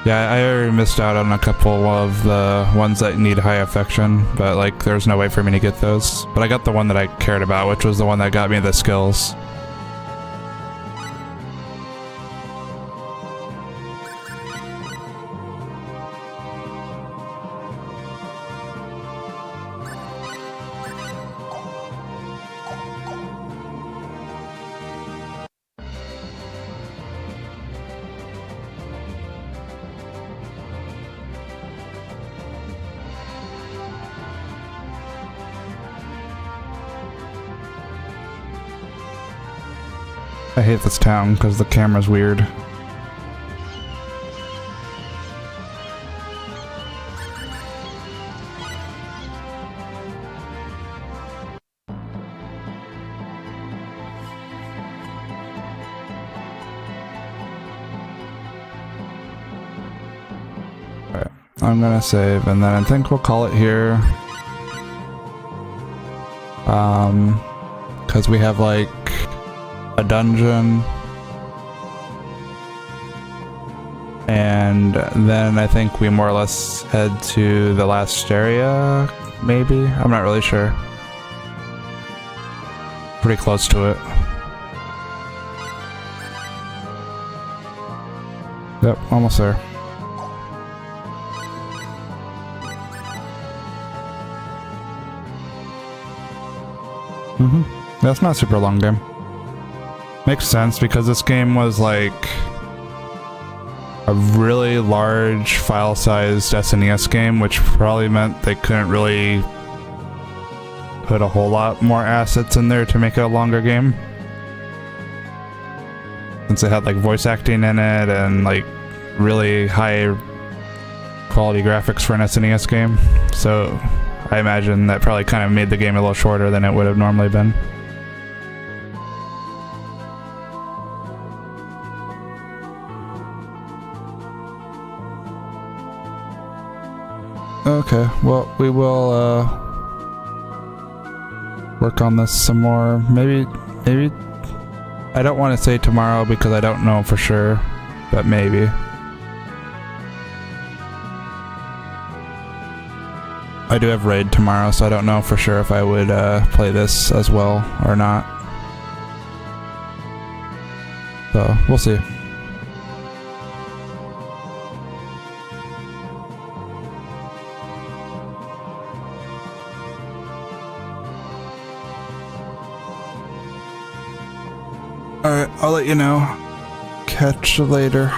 Yeah, I already missed out on a couple of the ones that need high affection, but like there's no way for me to get those. But I got the one that I cared about, which was the one that got me the skills. I hate this town because the camera's weird. Alright, I'm gonna save and then I think we'll call it here. Because we have like a dungeon, and then I think we more or less head to the last area, maybe? I'm not really sure. Pretty close to it. Yep, almost there. That's not a super long game. Makes sense because this game was like a really large file sized SNES game, which probably meant they couldn't really put a whole lot more assets in there to make it a longer game. Since it had like voice acting in it and like really high quality graphics for an SNES game. So I imagine that probably kind of made the game a little shorter than it would have normally been. Okay, well, we will work on this some more. Maybe, I don't want to say tomorrow because I don't know for sure, but maybe. I do have raid tomorrow, so I don't know for sure if I would play this as well or not. So, we'll see. Alright, I'll let you know. Catch you later.